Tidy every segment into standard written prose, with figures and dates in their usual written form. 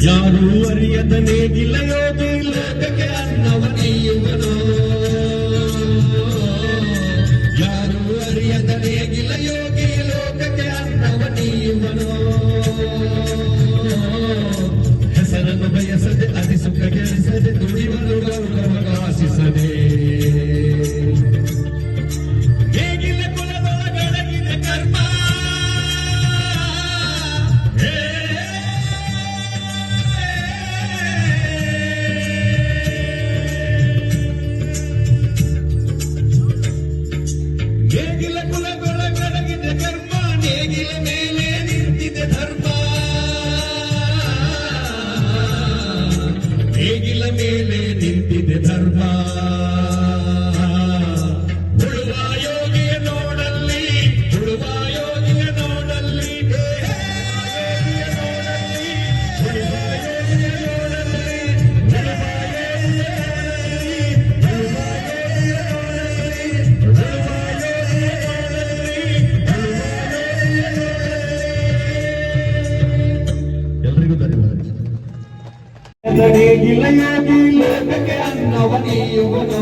ಯಾರು ಅರಿಯದ ನೇಗಿಲ ಯೋಗಿ ಲೋಕಕ್ಕೆ ಅನ್ನವ ನೀಯುವನೋ. ಯಾರು ಅರಿಯದ ನೇಗಿಲ ಯೋಗಿ ಲೋಕಕ್ಕೆ ಅನ್ನವ ನೀಯುವನೋ. ಹೆಸರನ್ನು ಬಯಸದೆ ಅತಿ ಸುಖ ಗೆಳಿಸದೆ ದುಡಿವನು ಗೌರವಗಾಸಿಸದೆ. ನೇಗಿಲ ಕುಲದೊಳಗಡಗಿದ ಕರ್ಮ ನೇಗಿಲ ಕುಲದೊಳಗಡಗಿದ ಕರ್ಮ ನೇಗಿಲ ಮೇಲೆ ನಿಂತಿದೆ ಧರ್ಮ. ನೇಗಿಲ ಮೇಲೆ ನಿಂತಿದೆ ಧರ್ಮ. ಉಳುವ ಯೋಗಿಯ ನೋಡಲ್ಲಿ ಉಳುವ ಯೋಗಿಯ ನೋಡಲ್ಲಿ ಉಳುವ ಯೋಗಿಯ ನೋಡಲ್ಲಿ ಉಳುವ ಎಲ್ರಿಗೂ ಧನ್ಯವಾದ. ನೇಗಿಲ ಯೋಗಿ ಲೋಕಕ್ಕೆ ಅನ್ನವ ನೀಯುವನೋ.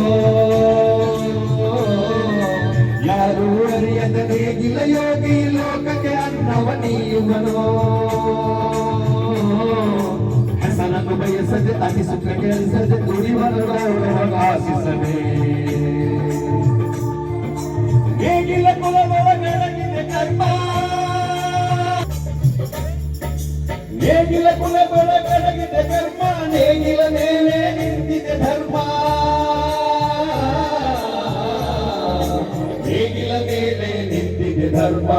ಯಾರು ಅರಿಯದ ನೇಗಿಲ ಯೋಗಿ ಲೋಕಕ್ಕೆ ಅನ್ನವ ನೀಯುವನೋ. ಹೆಸರನ್ನು ಬಯಸದೆ ಅತಿ ಸುಖ ಗೆಳಿಸದೆ ದುಡಿವನು ಗೌರವಗಾಸಿಸದೆ. ನೇಗಿಲ ಕುಲದೊಳಗಡಗಿದೆ ಕರ್ಮ ನೇಗಿಲ ಕುಲದೊಳಗಡಗಿದೆ ಕರ್ಮ ನೇಗಿಲ ಮೇಲೆ ನಿಂತಿದೆ ಧರ್ಮ. ನೇಗಿಲ ಮೇಲೆ ನಿಂತಿದೆ ಧರ್ಮ.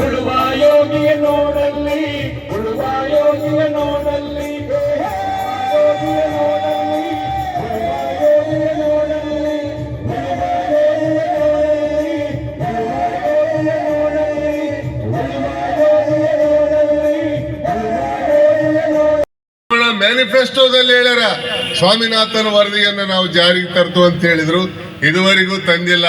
ಉಳುವ ಯೋಗಿಯ ನೋಡಲ್ಲಿ ಉಳುವ ಯೋಗಿಯ ನೋಡಲ್ಲಿ ಯೋಗಿಯ ನೋಡಲ್ಲಿ ಉಳುವ ಯೋಗಿಯ ನೋಡಲ್ಲಿ ಉಳುವ ಯೋಗಿಯ ನೋಡಲ್ಲಿ ಉಳುವ ಯೋಗಿಯ ನೋಡಲ್ಲಿ ಮ್ಯಾನಿಫೆಸ್ಟೋದಲ್ಲಿ ಹೇಳ್ಯಾರ ಸ್ವಾಮಿನಾಥನ್ ವರದಿಯನ್ನು ನಾವು ಜಾರಿಗೆ ತರ್ತು ಅಂತ ಹೇಳಿದ್ರು. ಇದುವರೆಗೂ ತಂದಿಲ್ಲ.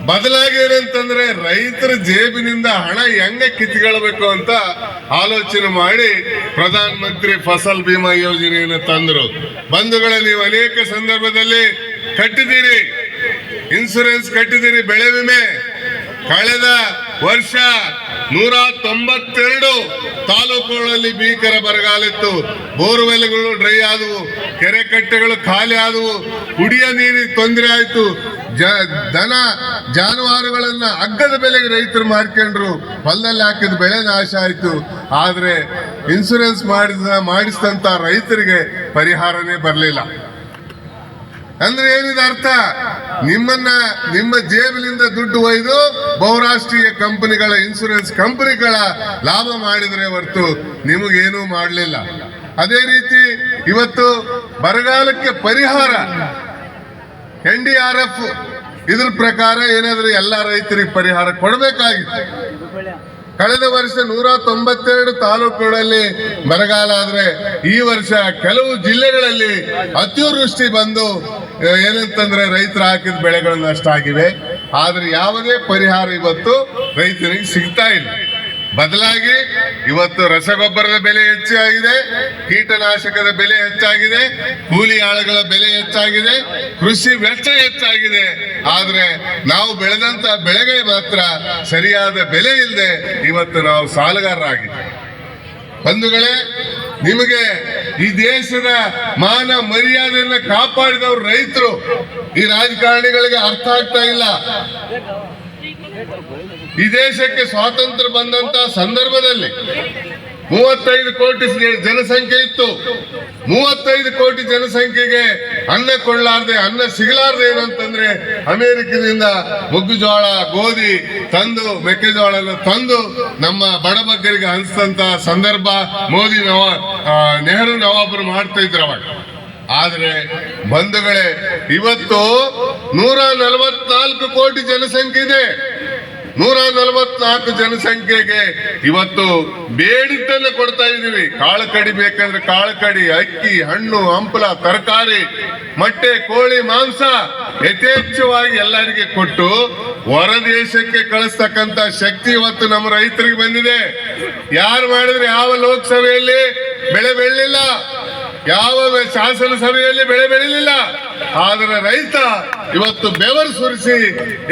ಬದಲಾಗಿ ಏನಂತಂದ್ರೆ ರೈತರ ಜೇಬಿನಿಂದ ಹಣ ಹೆಂಗೆ ಕಿತ್ಕೊಳ್ಬೇಕು ಅಂತ ಆಲೋಚನೆ ಮಾಡಿ ಪ್ರಧಾನ ಮಂತ್ರಿ ಫಸಲ್ ಬಿಮಾ ಯೋಜನೆಯನ್ನು ತಂದರು. ಬಂಧುಗಳೇ, ನೀವು ಅನೇಕ ಸಂದರ್ಭದಲ್ಲಿ ಕಟ್ಟಿದ್ದೀರಿ, ಇನ್ಸೂರೆನ್ಸ್ ಕಟ್ಟಿದ್ದೀರಿ, ಬೆಳೆ ವಿಮೆ. ಕಳೆದ ವರ್ಷ 192 ತಾಲೂಕುಗಳಲ್ಲಿ ಭೀಕರ ಬರಗಾಲಿತ್ತು. ಬೋರ್ವೆಲ್ಗಳು ಡ್ರೈ ಆದವು, ಕೆರೆ ಕಟ್ಟೆಗಳು ಖಾಲಿ ಆದವು, ಕುಡಿಯ ನೀರಿಗೆ ತೊಂದರೆ ಆಯ್ತು. ದನ ಜಾನುವಾರುಗಳನ್ನ ಅಗ್ಗದ ಬೆಲೆಗೆ ರೈತರು ಮಾರ್ಕೊಂಡ್ರು. ಹೊಲದಲ್ಲಿ ಹಾಕಿದ ಬೆಳೆ ನಾಶ ಆಯ್ತು. ಆದ್ರೆ ಇನ್ಸೂರೆನ್ಸ್ ಮಾಡಿಸಿದಂತ ರೈತರಿಗೆ ಪರಿಹಾರನೇ ಬರಲಿಲ್ಲ. ಅಂದ್ರೆ ಏನಿದೆ ಅರ್ಥ? ನಿಮ್ಮ ಜೇಬಿನಿಂದ ದುಡ್ಡು ಒಯ್ದು ಬಹುರಾಷ್ಟ್ರೀಯ ಕಂಪನಿಗಳ ಇನ್ಸೂರೆನ್ಸ್ ಕಂಪನಿಗಳ ಲಾಭ ಮಾಡಿದ್ರೆ ಹೊರತು ನಿಮಗೇನೂ ಮಾಡಲಿಲ್ಲ. ಅದೇ ರೀತಿ ಇವತ್ತು ಬರಗಾಲಕ್ಕೆ ಪರಿಹಾರ NDRF ಇದ್ರ ಪ್ರಕಾರ ಏನಾದ್ರೂ ಎಲ್ಲ ರೈತರಿಗೆ ಪರಿಹಾರ ಕೊಡಬೇಕಾಗಿತ್ತು. ಕಳೆದ ವರ್ಷ 192 ತಾಲೂಕುಗಳಲ್ಲಿ ಬರಗಾಲ ಆದ್ರೆ ಈ ವರ್ಷ ಕೆಲವು ಜಿಲ್ಲೆಗಳಲ್ಲಿ ಅತಿವೃಷ್ಟಿ ಬಂದು ಏನಂತಂದ್ರೆ ರೈತರು ಹಾಕಿದ ಬೆಳೆಗಳು ನಷ್ಟ ಆಗಿವೆ. ಆದ್ರೆ ಯಾವುದೇ ಪರಿಹಾರ ಇವತ್ತು ರೈತರಿಗೆ ಸಿಗ್ತಾ ಇಲ್ಲ. ಬದಲಾಗಿ ಇವತ್ತು ರಸಗೊಬ್ಬರದ ಬೆಲೆ ಹೆಚ್ಚಾಗಿದೆ, ಕೀಟನಾಶಕದ ಬೆಲೆ ಹೆಚ್ಚಾಗಿದೆ, ಕೂಲಿ ಆಳುಗಳ ಬೆಲೆ ಹೆಚ್ಚಾಗಿದೆ, ಕೃಷಿ ವೆಚ್ಚ ಹೆಚ್ಚಾಗಿದೆ. ಆದ್ರೆ ನಾವು ಬೆಳೆದಂತ ಬೆಳೆಗೆ ಮಾತ್ರ ಸರಿಯಾದ ಬೆಲೆ ಇಲ್ಲದೆ ಇವತ್ತು ನಾವು ಸಾಲಗಾರರಾಗಿದ್ದೇವೆ. ಬಂಧುಗಳೇ, ನಿಮಗೆ ಈ ದೇಶದ ಮಾನ ಮರ್ಯಾದೆಯನ್ನ ಕಾಪಾಡಿದವರು ರೈತರು. ಈ ರಾಜಕಾರಣಿಗಳಿಗೆ ಅರ್ಥ ಆಗ್ತಾ ಇಲ್ಲ. ಈ ದೇಶಕ್ಕೆ ಸ್ವಾತಂತ್ರ್ಯ ಬಂದಂತ ಸಂದರ್ಭದಲ್ಲಿ 35 ಕೋಟಿ ಜನಸಂಖ್ಯೆ ಇತ್ತು. 35 ಕೋಟಿ ಜನಸಂಖ್ಯೆಗೆ ಅನ್ನ ಕೊಳ್ಳಾರ್ದೆ, ಅನ್ನ ಸಿಗಲಾರ್ದೆ ಏನಂತಂದ್ರೆ ಅಮೆರಿಕದಿಂದ ಮುಗ್ಗುಜೋಳ, ಗೋಧಿ ತಂದು, ಮೆಕ್ಕೆಜೋಳನ ತಂದು ನಮ್ಮ ಬಡಬಗ್ಗರಿಗೆ ಹಂಚಂತ ಸಂದರ್ಭ ನೆಹರು ನವಾಬರು ಮಾಡ್ತಾ ಇದ್ರು ಅವಾಗ. ಆದ್ರೆ ಬಂಧುಗಳೇ, ಇವತ್ತು 144 ಕೋಟಿ ಜನಸಂಖ್ಯೆ ಇದೆ. 144 ಜನಸಂಖ್ಯೆಗೆ ಇವತ್ತು ಬೇಡಿದ್ದನ್ನು ಕೊಡ್ತಾ ಇದೀವಿ. ಕಾಳು ಕಡಿ ಬೇಕಂದ್ರೆ ಕಾಳು ಕಡಿ, ಅಕ್ಕಿ, ಹಣ್ಣು, ಹಂಪಲ, ತರಕಾರಿ, ಮೊಟ್ಟೆ, ಕೋಳಿ, ಮಾಂಸ ಯಥೇಚ್ಛವಾಗಿ ಎಲ್ಲರಿಗೆ ಕೊಟ್ಟು ಹೊರ ದೇಶಕ್ಕೆ ಕಳಿಸ್ತಕ್ಕಂತ ಶಕ್ತಿ ಇವತ್ತು ನಮ್ಮ ರೈತರಿಗೆ ಬಂದಿದೆ. ಯಾರು ಮಾಡಿದ್ರೆ ಯಾವ ಲೋಕಸಭೆಯಲ್ಲಿ ಬೆಳೆ ಬೆಳಿಲಿಲ್ಲ, ಯಾವ ಶಾಸನ ಸಭೆಯಲ್ಲಿ ಬೆಳೆ ಬೆಳಿಲಿಲ್ಲ. ಆದ್ರೆ ರೈತ ಇವತ್ತು ಬೆವರು ಸುರಿಸಿ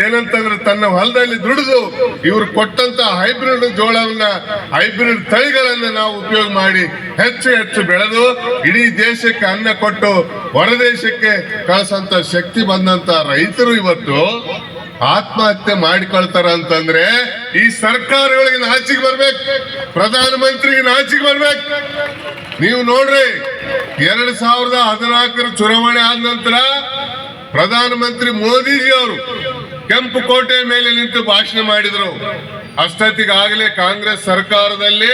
ಏನಂತಂದ್ರೆ ತನ್ನ ಹೊಲದಲ್ಲಿ ದುಡಿದು ಇವರು ಕೊಟ್ಟಂತ ಹೈಬ್ರಿಡ್ ಜೋಳವನ್ನ, ಹೈಬ್ರಿಡ್ ತಳಿಗಳನ್ನ ನಾವು ಉಪಯೋಗ ಮಾಡಿ ಹೆಚ್ಚು ಹೆಚ್ಚು ಬೆಳೆದು ಇಡೀ ದೇಶಕ್ಕೆ ಅನ್ನ ಕೊಟ್ಟು ಹೊರ ದೇಶಕ್ಕೆ ಕಳಿಸಂತ ಶಕ್ತಿ ಬಂದಂತ ರೈತರು ಇವತ್ತು ಆತ್ಮಹತ್ಯೆ ಮಾಡಿಕೊಳ್ತಾರ ಅಂತಂದ್ರೆ ಈ ಸರ್ಕಾರಗಳಿಗೆ ನಾಚಿಕೆ ಬರ್ಬೇಕು, ಪ್ರಧಾನ ಮಂತ್ರಿಗೆ ನಾಚಿಕೆ ಬರ್ಬೇಕು. ನೀವು ನೋಡ್ರಿ 2014 ಚುನಾವಣೆ ಆದ ನಂತರ ಪ್ರಧಾನ ಮಂತ್ರಿ ಮೋದಿಜಿ ಅವರು ಕೆಂಪು ಕೋಟೆ ಮೇಲೆ ನಿಂತು ಭಾಷಣ ಮಾಡಿದ್ರು. ಅಷ್ಟೊತ್ತಿಗಾಗಲೇ ಕಾಂಗ್ರೆಸ್ ಸರ್ಕಾರದಲ್ಲಿ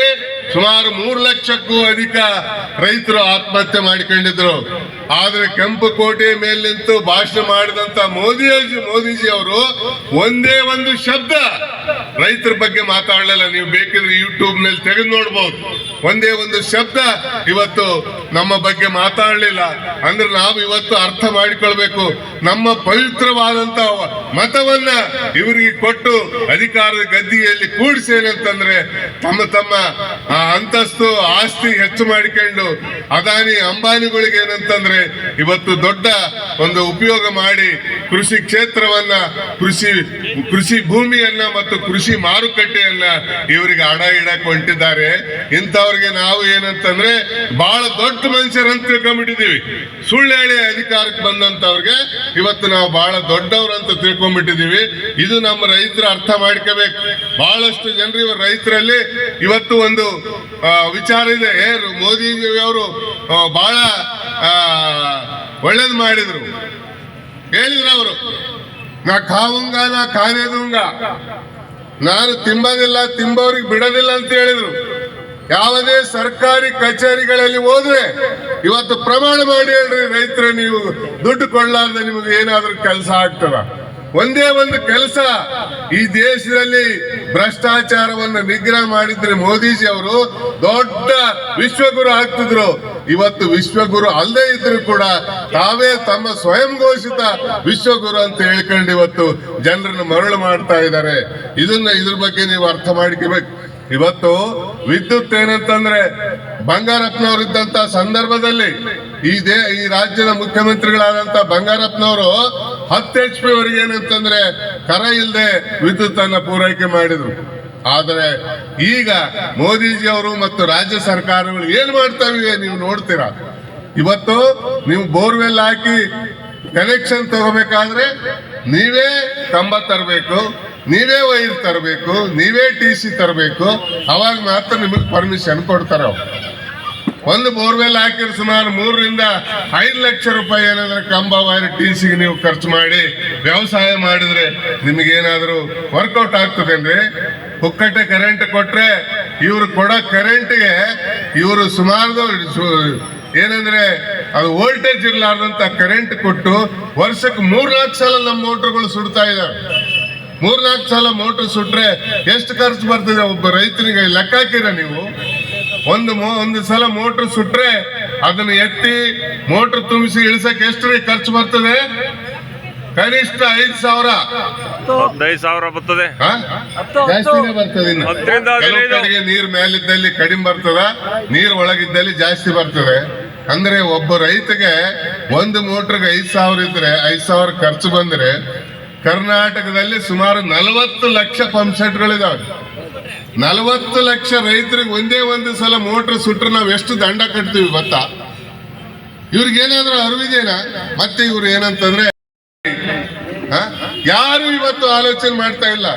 ಸುಮಾರು 3 ಲಕ್ಷಕ್ಕೂ ಅಧಿಕ ರೈತರು ಆತ್ಮಹತ್ಯೆ ಮಾಡಿಕೊಂಡಿದ್ರು. ಆದ್ರೆ ಕೆಂಪು ಕೋಟೆ ಮೇಲೆ ನಿಂತು ಭಾಷಣ ಮಾಡಿದಂತ ಮೋದಿಜಿ ಅವರು ಒಂದೇ ಒಂದು ಶಬ್ದ ರೈತರ ಬಗ್ಗೆ ಮಾತಾಡಲಿಲ್ಲ. ನೀವು ಬೇಕಿದ್ರೆ ಯೂಟ್ಯೂಬ್ ನಲ್ಲಿ ತೆಗೆದು ನೋಡ್ಬೋದು. ಒಂದೇ ಒಂದು ಶಬ್ದ ಇವತ್ತು ನಮ್ಮ ಬಗ್ಗೆ ಮಾತಾಡಲಿಲ್ಲ. ಅಂದ್ರೆ ನಾವು ಇವತ್ತು ಅರ್ಥ ಮಾಡಿಕೊಳ್ಬೇಕು, ನಮ್ಮ ಪವಿತ್ರವಾದಂತ ಮತವನ್ನ ಇವರಿಗೆ ಕೊಟ್ಟು ಅಧಿಕಾರದ ಗದ್ದಿಗೆಯಲ್ಲಿ ಕೂಡಿಸೇನಂತಂದ್ರೆ ತಮ್ಮ ಅಂತಸ್ತು ಆಸ್ತಿ ಹೆಚ್ಚು ಮಾಡಿಕೊಂಡು ಅದಾನಿ ಅಂಬಾನಿಗಳಿಗೆ ಏನಂತಂದ್ರೆ ಇವತ್ತು ದೊಡ್ಡ ಒಂದು ಉಪಯೋಗ ಮಾಡಿ ಕೃಷಿ ಕ್ಷೇತ್ರವನ್ನ, ಕೃಷಿ ಭೂಮಿಯನ್ನ ಮತ್ತು ಕೃಷಿ ಮಾರುಕಟ್ಟೆಯನ್ನ ಇವರಿಗೆ ಅಡ ಇಡಕ್ಕೆ ಹೊಂಟಿದ್ದಾರೆ. ಇಂಥವ್ರಿಗೆ ನಾವು ಏನಂತಂದ್ರೆ ಬಹಳ ದೊಡ್ಡ ಮನುಷ್ಯರಂತ ತಿಳ್ಕೊಂಡ್ಬಿಟ್ಟಿದೀವಿ. ಸುಳ್ಳು ಹೇಳಿ ಅಧಿಕಾರಕ್ಕೆ ಬಂದಂತವ್ರಿಗೆ ಇವತ್ತು ನಾವು ಬಹಳ ದೊಡ್ಡವ್ರಂತ ತಿಳ್ಕೊಂಡ್ಬಿಟ್ಟಿದೀವಿ. ಇದು ನಮ್ಮ ರೈತರು ಅರ್ಥ ಮಾಡ್ಕೋಬೇಕು. ಬಹಳಷ್ಟು ಜನರು ರೈತರಲ್ಲಿ ಇವತ್ತು ಒಂದು ವಿಚಾರ ಇದೆ. ಮೋದಿಜಿ ಅವರು ಬಹಳ ಒಳ್ಳೇದು ಮಾಡಿದ್ರು. ಹೇಳಿದ್ರು ಅವರು, ನಾ ಖಾವುಂಗ ನಾ ಖಾನೆ ದೂಂಗ, ನಾನು ತಿಂಬೋದಿಲ್ಲ, ತಿಂಬೋರಿಗೆ ಬಿಡೋದಿಲ್ಲ ಅಂತ ಹೇಳಿದ್ರು. ಯಾವುದೇ ಸರ್ಕಾರಿ ಕಚೇರಿಗಳಲ್ಲಿ ಹೋದ್ರೆ ಇವತ್ತು ಪ್ರಮಾಣ ಮಾಡಿ ಹೇಳ್ರಿ, ರೈತರು ನೀವು ದುಡ್ಡು ಕೊಡ್ಲಾರ್ದೆ ನಿಮಗೆ ಏನಾದ್ರೂ ಕೆಲಸ ಆಗ್ತದ? ಒಂದೇ ಒಂದು ಕೆಲಸ ಈ ದೇಶದಲ್ಲಿ ಭ್ರಷ್ಟಾಚಾರವನ್ನು ನಿಗ್ರಹ ಮಾಡಿದ್ರೆ ಮೋದಿಜಿ ಅವರು ದೊಡ್ಡ ವಿಶ್ವಗುರು ಆಗ್ತಿದ್ರು. ಇವತ್ತು ವಿಶ್ವಗುರು ಅಲ್ಲದೆ ಇದ್ರು ಕೂಡ ತಾವೇ ತಮ್ಮ ಸ್ವಯಂ ಘೋಷಿತ ವಿಶ್ವಗುರು ಅಂತ ಹೇಳ್ಕೊಂಡು ಇವತ್ತು ಜನರನ್ನು ಮರಳು ಮಾಡ್ತಾ ಇದ್ದಾರೆ. ಇದ್ರ ಬಗ್ಗೆ ನೀವು ಅರ್ಥ ಮಾಡ್ಕೋಬೇಕು. ಇವತ್ತು ವಿದ್ಯುತ್ ಏನಂತಂದ್ರೆ ಬಂಗಾರಪ್ಪನವರಿದ್ದಂತ ಸಂದರ್ಭದಲ್ಲಿ ಈ ರಾಜ್ಯದ ಮುಖ್ಯಮಂತ್ರಿಗಳಾದಂತ ಬಂಗಾರಪ್ಪನವರು 10 HP ವರೆಗೆ ಏನಂತಂದ್ರೆ ಕರ ಇಲ್ಲದೆ ವಿದ್ಯುತ್ ಅನ್ನ ಪೂರೈಕೆ ಮಾಡಿದ್ರು. ಆದರೆ ಈಗ ಮೋದಿಜಿ ಅವರು ಮತ್ತು ರಾಜ್ಯ ಸರ್ಕಾರಗಳು ಏನ್ ಮಾಡ್ತಾವಿವೆ ನೀವು ನೋಡ್ತೀರಾ. ಇವತ್ತು ನೀವು ಬೋರ್ವೆಲ್ ಹಾಕಿ ಕನೆಕ್ಷನ್ ತಗೋಬೇಕಾದ್ರೆ ನೀವೇ ಕಂಬ ತರಬೇಕು, ನೀವೇ ವೈರ್ ತರಬೇಕು, ನೀವೇ TC ತರಬೇಕು. ಅವಾಗ ಮಾತ್ರ ನಿಮಗೆ ಪರ್ಮಿಷನ್ ಕೊಡ್ತಾರೆ. ಒಂದು ಬೋರ್ವೆಲ್ ಹಾಕಿದ್ರೆ ಸುಮಾರು 3 ರಿಂದ 5 ಲಕ್ಷ ರೂಪಾಯಿ ಏನಾದ್ರೆ ಕಂಬ ವೈರ್ TCಗೆ ನೀವು ಖರ್ಚು ಮಾಡಿ ವ್ಯವಸಾಯ ಮಾಡಿದ್ರೆ ನಿಮಗೇನಾದ್ರೂ ವರ್ಕೌಟ್ ಆಗ್ತದೇನ್ರಿ? ಪುಕ್ಕಟ್ಟೆ ಕರೆಂಟ್ ಕೊಟ್ರೆ ಇವ್ರು ಕೊಡೋ ಕರೆಂಟ್ಗೆ ಇವರು ಸುಮಾರು ಏನಂದ್ರೆ ಅದು ವೋಲ್ಟೇಜ್ ಇರ್ಲಾರ್ದಂತ ಕರೆಂಟ್ ಕೊಟ್ಟು ವರ್ಷಕ್ಕೆ 3-4 ಸಲ ನಮ್ಮ ಮೋಟರ್ಗಳು ಸುಡ್ತಾ ಇದಾವೆ. 3-4 ಸಲ ಮೋಟರ್ ಸುಟ್ರೆ ಎಷ್ಟು ಖರ್ಚು ಬರ್ತದೆ ಒಬ್ಬ ರೈತನಿಗೆ? ಲೆಕ್ಕ ಹಾಕಿರ ನೀವು? ಒಂದು ಸಲ ಮೋಟರ್ ಸುಟ್ರೆ ಅದನ್ನ ಎತ್ತಿ ಮೋಟರ್ ತುಂಬಿಸಿ ಇಳಿಸಕ್ಕೆ ಎಷ್ಟು ಖರ್ಚು ಬರ್ತದೆ? ಕನಿಷ್ಠ 5,000 ಬರ್ತದೆ. ಜಾಸ್ತಿನೇ ಬರ್ತದೆ. ಕೆಲವು ಕಡೆಗೆ ನೀರ್ ಮೇಲಿದ್ದಲ್ಲಿ ಕಡಿಮೆ ಬರ್ತದ, ನೀರ್ ಒಳಗಿದ್ದಲ್ಲಿ ಜಾಸ್ತಿ ಬರ್ತದೆ. ಅಂದ್ರೆ ಒಬ್ಬ ರೈತಗೆ ಒಂದು ಮೋಟರ್ಗೆ 5,000 ಇದ್ರೆ 5,000 ಖರ್ಚು ಬಂದ್ರೆ ಕರ್ನಾಟಕದಲ್ಲಿ ಸುಮಾರು 40 ಲಕ್ಷ ಪಂಪ್ ಸೆಟ್ಗಳಿದಾವೆ. 40 ಲಕ್ಷ ರೈತರಿಗೆ ಒಂದೇ ಒಂದು ಸಲ ಮೋಟರ್ ಸುಟ್ರೆ ನಾವು ಎಷ್ಟು ದಂಡ ಕಟ್ತೀವಿ ಗೊತ್ತಾ? ಇವ್ರಿಗೇನಾದ್ರೂ ಅರಿವಿದೇನಾ? ಮತ್ತೆ ಇವ್ರು ಏನಂತಂದ್ರೆ ಯಾರು ಇವತ್ತು ಆಲೋಚನೆ ಮಾಡ್ತಾ ಇಲ್ಲ.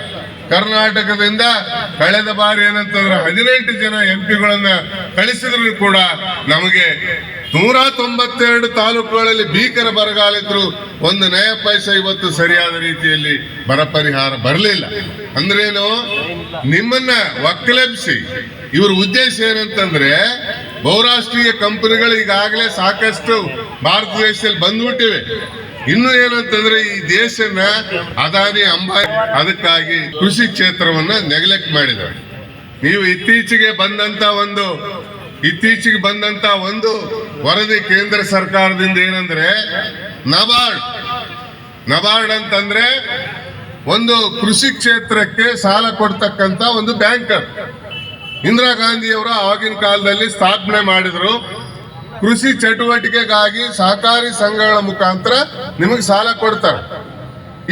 ಕರ್ನಾಟಕದಿಂದ ಕಳೆದ ಬಾರಿ ಏನಂತಂದ್ರೆ 18 ಜನ MP ಗಳನ್ನ ಕಳಿಸಿದ್ರು ಕೂಡ ನಮಗೆ 192 ತಾಲೂಕುಗಳಲ್ಲಿ ಭೀಕರ ಬರಗಾಲ ಇದ್ರು ಒಂದು ನಯ ಪೈಸೆ ಇವತ್ತು ಸರಿಯಾದ ರೀತಿಯಲ್ಲಿ ಬರ ಪರಿಹಾರ ಬರಲಿಲ್ಲ. ಅಂದ್ರೇನು? ನಿಮ್ಮನ್ನ ಒಕ್ಕಲೆಬ್ಸಿ ಇವ್ರ ಉದ್ದೇಶ ಏನಂತಂದ್ರೆ ಬಹುರಾಷ್ಟ್ರೀಯ ಕಂಪನಿಗಳು ಈಗಾಗಲೇ ಸಾಕಷ್ಟು ಭಾರತ ದೇಶದಲ್ಲಿ ಬಂದ್ಬಿಟ್ಟಿವೆ. ಇನ್ನು ಏನಂತಂದ್ರೆ ಈ ದೇಶನ ಅದಾನಿ ಅಂಬಾನಿ ಅದಕ್ಕಾಗಿ ಕೃಷಿ ಕ್ಷೇತ್ರವನ್ನ ನೆಗ್ಲೆಕ್ಟ್ ಮಾಡಿದ್ದಾರೆ. ನೀವು ಇತ್ತೀಚೆಗೆ ಬಂದಂತ ಒಂದು ವರದಿ ಕೇಂದ್ರ ಸರ್ಕಾರದಿಂದ ಏನಂದ್ರೆ ನಬಾರ್ಡ್ ಅಂತಂದ್ರೆ ಒಂದು ಕೃಷಿ ಕ್ಷೇತ್ರಕ್ಕೆ ಸಾಲ ಕೊಡ್ತಕ್ಕಂತ ಒಂದು ಬ್ಯಾಂಕರ್. ಇಂದಿರಾ ಗಾಂಧಿಯವರು ಆಗಿನ ಕಾಲದಲ್ಲಿ ಸ್ಥಾಪನೆ ಮಾಡಿದ್ರು. ಕೃಷಿ ಚಟುವಟಿಕೆಗಾಗಿ ಸಹಕಾರಿ ಸಂಘಗಳ ಮುಖಾಂತರ ನಿಮಗೆ ಸಾಲ ಕೊಡ್ತಾರೆ.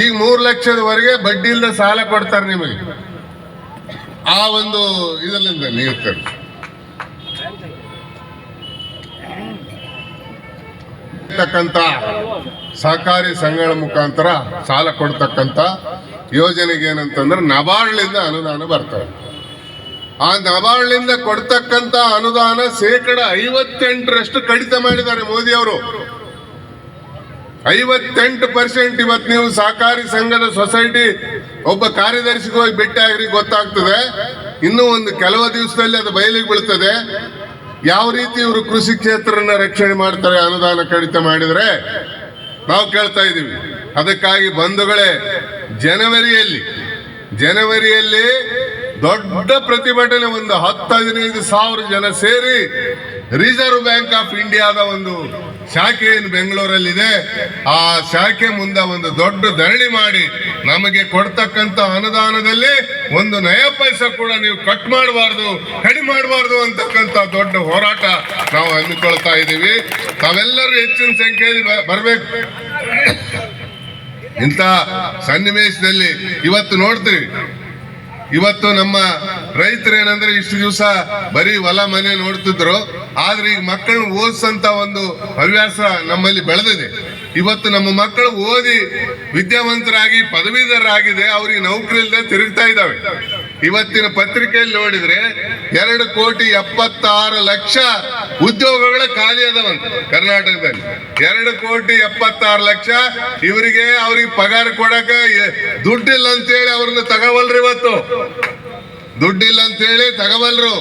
ಈಗ 3 ಲಕ್ಷದವರೆಗೆ ಬಡ್ಡಿ ಇಲ್ಲದ ಸಾಲ ಕೊಡ್ತಾರೆ ನಿಮಗೆ. ಆ ಒಂದು ಇದರಿಂದ ನೀಡ್ತಾರೆ. ಸಹಕಾರಿ ಸಂಘಗಳ ಮುಖಾಂತರ ಸಾಲ ಕೊಡ್ತಕ್ಕಂತ ಯೋಜನೆಗೆ ಏನಂತಂದ್ರೆ ನಬಾರ್ಡ್ಲಿಂದ ಅನುದಾನ ಬರ್ತವೆ. ಆ ನಬಾರ್ಡ್ಲಿಂದ ಕೊಡ್ತಕ್ಕಂತ ಅನುದಾನ 58% ಕಡಿತ ಮಾಡಿದ್ದಾರೆ ಮೋದಿ ಅವರು. 58% ಇವತ್ತು ನೀವು ಸಹಕಾರಿ ಸಂಘದ ಸೊಸೈಟಿ ಒಬ್ಬ ಕಾರ್ಯದರ್ಶಿಗೆ ಹೋಗಿ ಭೇಟಿ ಆಗ್ರಿ ಗೊತ್ತಾಗ್ತದೆ. ಇನ್ನೂ ಒಂದು ಕೆಲವು ದಿವಸದಲ್ಲಿ ಅದು ಬಯಲಿಗೆ ಬೀಳ್ತದೆ. ಯಾವ ರೀತಿ ಇವರು ಕೃಷಿ ಕ್ಷೇತ್ರನ ರಕ್ಷಣೆ ಮಾಡ್ತಾರೆ ಅನುದಾನ ಕಡಿತ ಮಾಡಿದ್ರೆ ನಾವು ಕೇಳ್ತಾ ಇದ್ದೀವಿ. ಅದಕ್ಕಾಗಿ ಬಂಧುಗಳೇ, ಜನವರಿಯಲ್ಲಿ ದೊಡ್ಡ ಪ್ರತಿಭಟನೆ, ಒಂದು 10-15 ಸಾವಿರ ಜನ ಸೇರಿ ರಿಸರ್ವ್ ಬ್ಯಾಂಕ್ ಆಫ್ ಇಂಡಿಯಾದ ಒಂದು ಶಾಖೆ ಏನು ಬೆಂಗಳೂರಲ್ಲಿದೆ, ಆ ಶಾಖೆ ಮುಂದೆ ಒಂದು ದೊಡ್ಡ ಧರಣಿ ಮಾಡಿ ನಮಗೆ ಕೊಡ್ತಕ್ಕಂತ ಅನುದಾನದಲ್ಲಿ ಒಂದು ನಯ ಪೈಸೆ ಕೂಡ ನೀವು ಕಟ್ ಮಾಡಬಾರ್ದು, ಕಡಿಮೆ ಮಾಡಬಾರ್ದು ಅಂತಕ್ಕಂಥ ದೊಡ್ಡ ಹೋರಾಟ ನಾವು ಹಮ್ಮಿಕೊಳ್ತಾ ಇದ್ದೀವಿ. ತಾವೆಲ್ಲರೂ ಹೆಚ್ಚಿನ ಸಂಖ್ಯೆಯಲ್ಲಿ ಬರಬೇಕು. ಇಂಥ ಸನ್ನಿವೇಶದಲ್ಲಿ ಇವತ್ತು ನೋಡ್ತೀವಿ, ಇವತ್ತು ನಮ್ಮ ರೈತರು ಏನಂದ್ರೆ ಇಷ್ಟು ದಿವಸ ಬರೀ ಹೊಲ ಮನೆ ನೋಡ್ತಿದ್ರು. ಆದ್ರೆ ಈಗ ಮಕ್ಕಳನ್ನ ಓದಿಸಂತ ಒಂದು ಹವ್ಯಾಸ ನಮ್ಮಲ್ಲಿ ಬೆಳೆದಿದೆ. ಇವತ್ತು ನಮ್ಮ ಮಕ್ಕಳು ಓದಿ ವಿದ್ಯಾವಂತರಾಗಿ ಪದವೀಧರರಾಗಿದೆ, ಅವ್ರಿಗೆ ನೌಕರಿ ಇಲ್ಲದೆ ತಿರುಗ್ತಾ ಇದ್ದಾವೆ. ಇವತ್ತಿನ ಪತ್ರಿಕೆಯಲ್ಲಿ ನೋಡಿದ್ರೆ 2,76,00,000 ಉದ್ಯೋಗಗಳ ಖಾಲಿ ಅದಾವಂತ ಕರ್ನಾಟಕದಲ್ಲಿ. 2,76,00,000 ಅವ್ರಿಗೆ ಪಗಾರ ಕೊಡಕ ದುಡ್ಡಿಲ್ಲ ಅಂತೇಳಿ ಅವ್ರನ್ನ ತಗೋವಲ್ರಿ. ಇವತ್ತು ದುಡ್ಡಿಲ್ಲ ಅಂತೇಳಿ ತಗೋವಲ್ರು.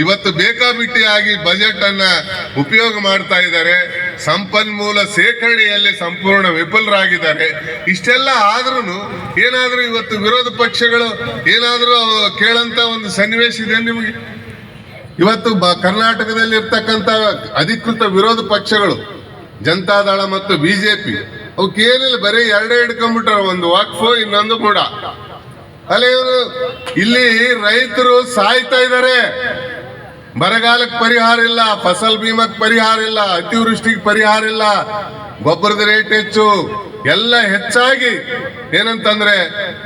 ಇವತ್ತು ಬೇಕಾಬಿಟ್ಟಿಯಾಗಿ ಬಜೆಟ್ ಅನ್ನ ಉಪಯೋಗ ಮಾಡ್ತಾ ಇದ್ದಾರೆ. ಸಂಪನ್ಮೂಲ ಸೇಕರಣೆಯಲ್ಲಿ ಸಂಪೂರ್ಣ ವಿಫಲರಾಗಿದ್ದಾರೆ. ಇಷ್ಟೆಲ್ಲ ಆದ್ರೂ ಏನಾದ್ರೂ ಇವತ್ತು ವಿರೋಧ ಪಕ್ಷಗಳು ಏನಾದ್ರೂ ಕೇಳಂತ ಒಂದು ಸನ್ನಿವೇಶ ಇದೆ ನಿಮಗೆ? ಇವತ್ತು ಕರ್ನಾಟಕದಲ್ಲಿ ಇರ್ತಕ್ಕಂಥ ಅಧಿಕೃತ ವಿರೋಧ ಪಕ್ಷಗಳು ಜನತಾದಳ ಮತ್ತು ಬಿಜೆಪಿ ಅವಕ್ಕೇನಿಲ್ಲ, ಬರೀ ಎರಡೇ ಹಿಡ್ಕೊಂಡ್ಬಿಟ್ಟಾರ, ಒಂದು ವಕ್ಫ್ ಇನ್ನೊಂದು ಕೂಡ. ಅಲ್ಲಿ ಇವರು ಇಲ್ಲಿ ರೈತರು ಸಾಯ್ತಾ ಇದ್ದಾರೆ. ಬರಗಾಲಕ್ಕೆ ಪರಿಹಾರ ಇಲ್ಲ, ಫಸಲ್ ಬೀಮಕ್ಕೆ ಪರಿಹಾರ ಇಲ್ಲ, ಅತಿವೃಷ್ಟಿಗೆ ಪರಿಹಾರ ಇಲ್ಲ, ಗೊಬ್ಬರದ ರೇಟ್ ಹೆಚ್ಚು, ಎಲ್ಲ ಹೆಚ್ಚಾಗಿ ಏನಂತಂದ್ರೆ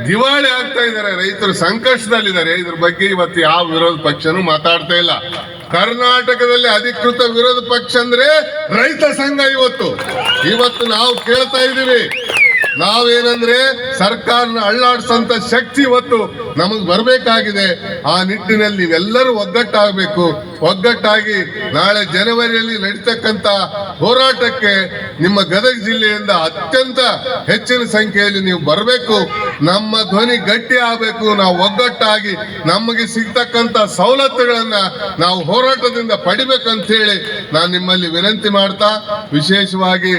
ದಿವಾಳಿ ಆಗ್ತಾ ಇದ್ದಾರೆ. ರೈತರು ಸಂಕಷ್ಟದಲ್ಲಿದ್ದಾರೆ. ಇದ್ರ ಬಗ್ಗೆ ಇವತ್ತು ಯಾವ ವಿರೋಧ ಪಕ್ಷನೂ ಮಾತಾಡ್ತಾ ಇಲ್ಲ. ಕರ್ನಾಟಕದಲ್ಲಿ ಅಧಿಕೃತ ವಿರೋಧ ಪಕ್ಷ ಅಂದ್ರೆ ರೈತ ಸಂಘ. ಇವತ್ತು ನಾವು ಕೇಳ್ತಾ ಇದ್ದೀವಿ, ನಾವೇನಂದ್ರೆ ಸರ್ಕಾರನ ಅಳ್ಳಾಡ್ಸಂತ ಶಕ್ತಿ ಇವತ್ತು ನಮಗ್ ಬರ್ಬೇಕಾಗಿದೆ. ಆ ನಿಟ್ಟಿನಲ್ಲಿ ನೀವೆಲ್ಲರೂ ಒಗ್ಗಟ್ಟಾಗಬೇಕು. ಒಗ್ಗಟ್ಟಾಗಿ ನಾಳೆ ಜನವರಿಯಲ್ಲಿ ನಡೀತಕ್ಕಂತ ಹೋರಾಟಕ್ಕೆ ನಿಮ್ಮ ಗದಗ ಜಿಲ್ಲೆಯಿಂದ ಅತ್ಯಂತ ಹೆಚ್ಚಿನ ಸಂಖ್ಯೆಯಲ್ಲಿ ನೀವು ಬರಬೇಕು. ನಮ್ಮ ಧ್ವನಿ ಗಟ್ಟಿ ಆಗಬೇಕು. ನಾವು ಒಗ್ಗಟ್ಟಾಗಿ ನಮಗೆ ಸಿಗ್ತಕ್ಕಂತ ಸವಲತ್ತುಗಳನ್ನ ನಾವು ಹೋರಾಟದಿಂದ ಪಡಿಬೇಕಂತ ಹೇಳಿ ನಾನು ನಿಮ್ಮಲ್ಲಿ ವಿನಂತಿ ಮಾಡ್ತಾ, ವಿಶೇಷವಾಗಿ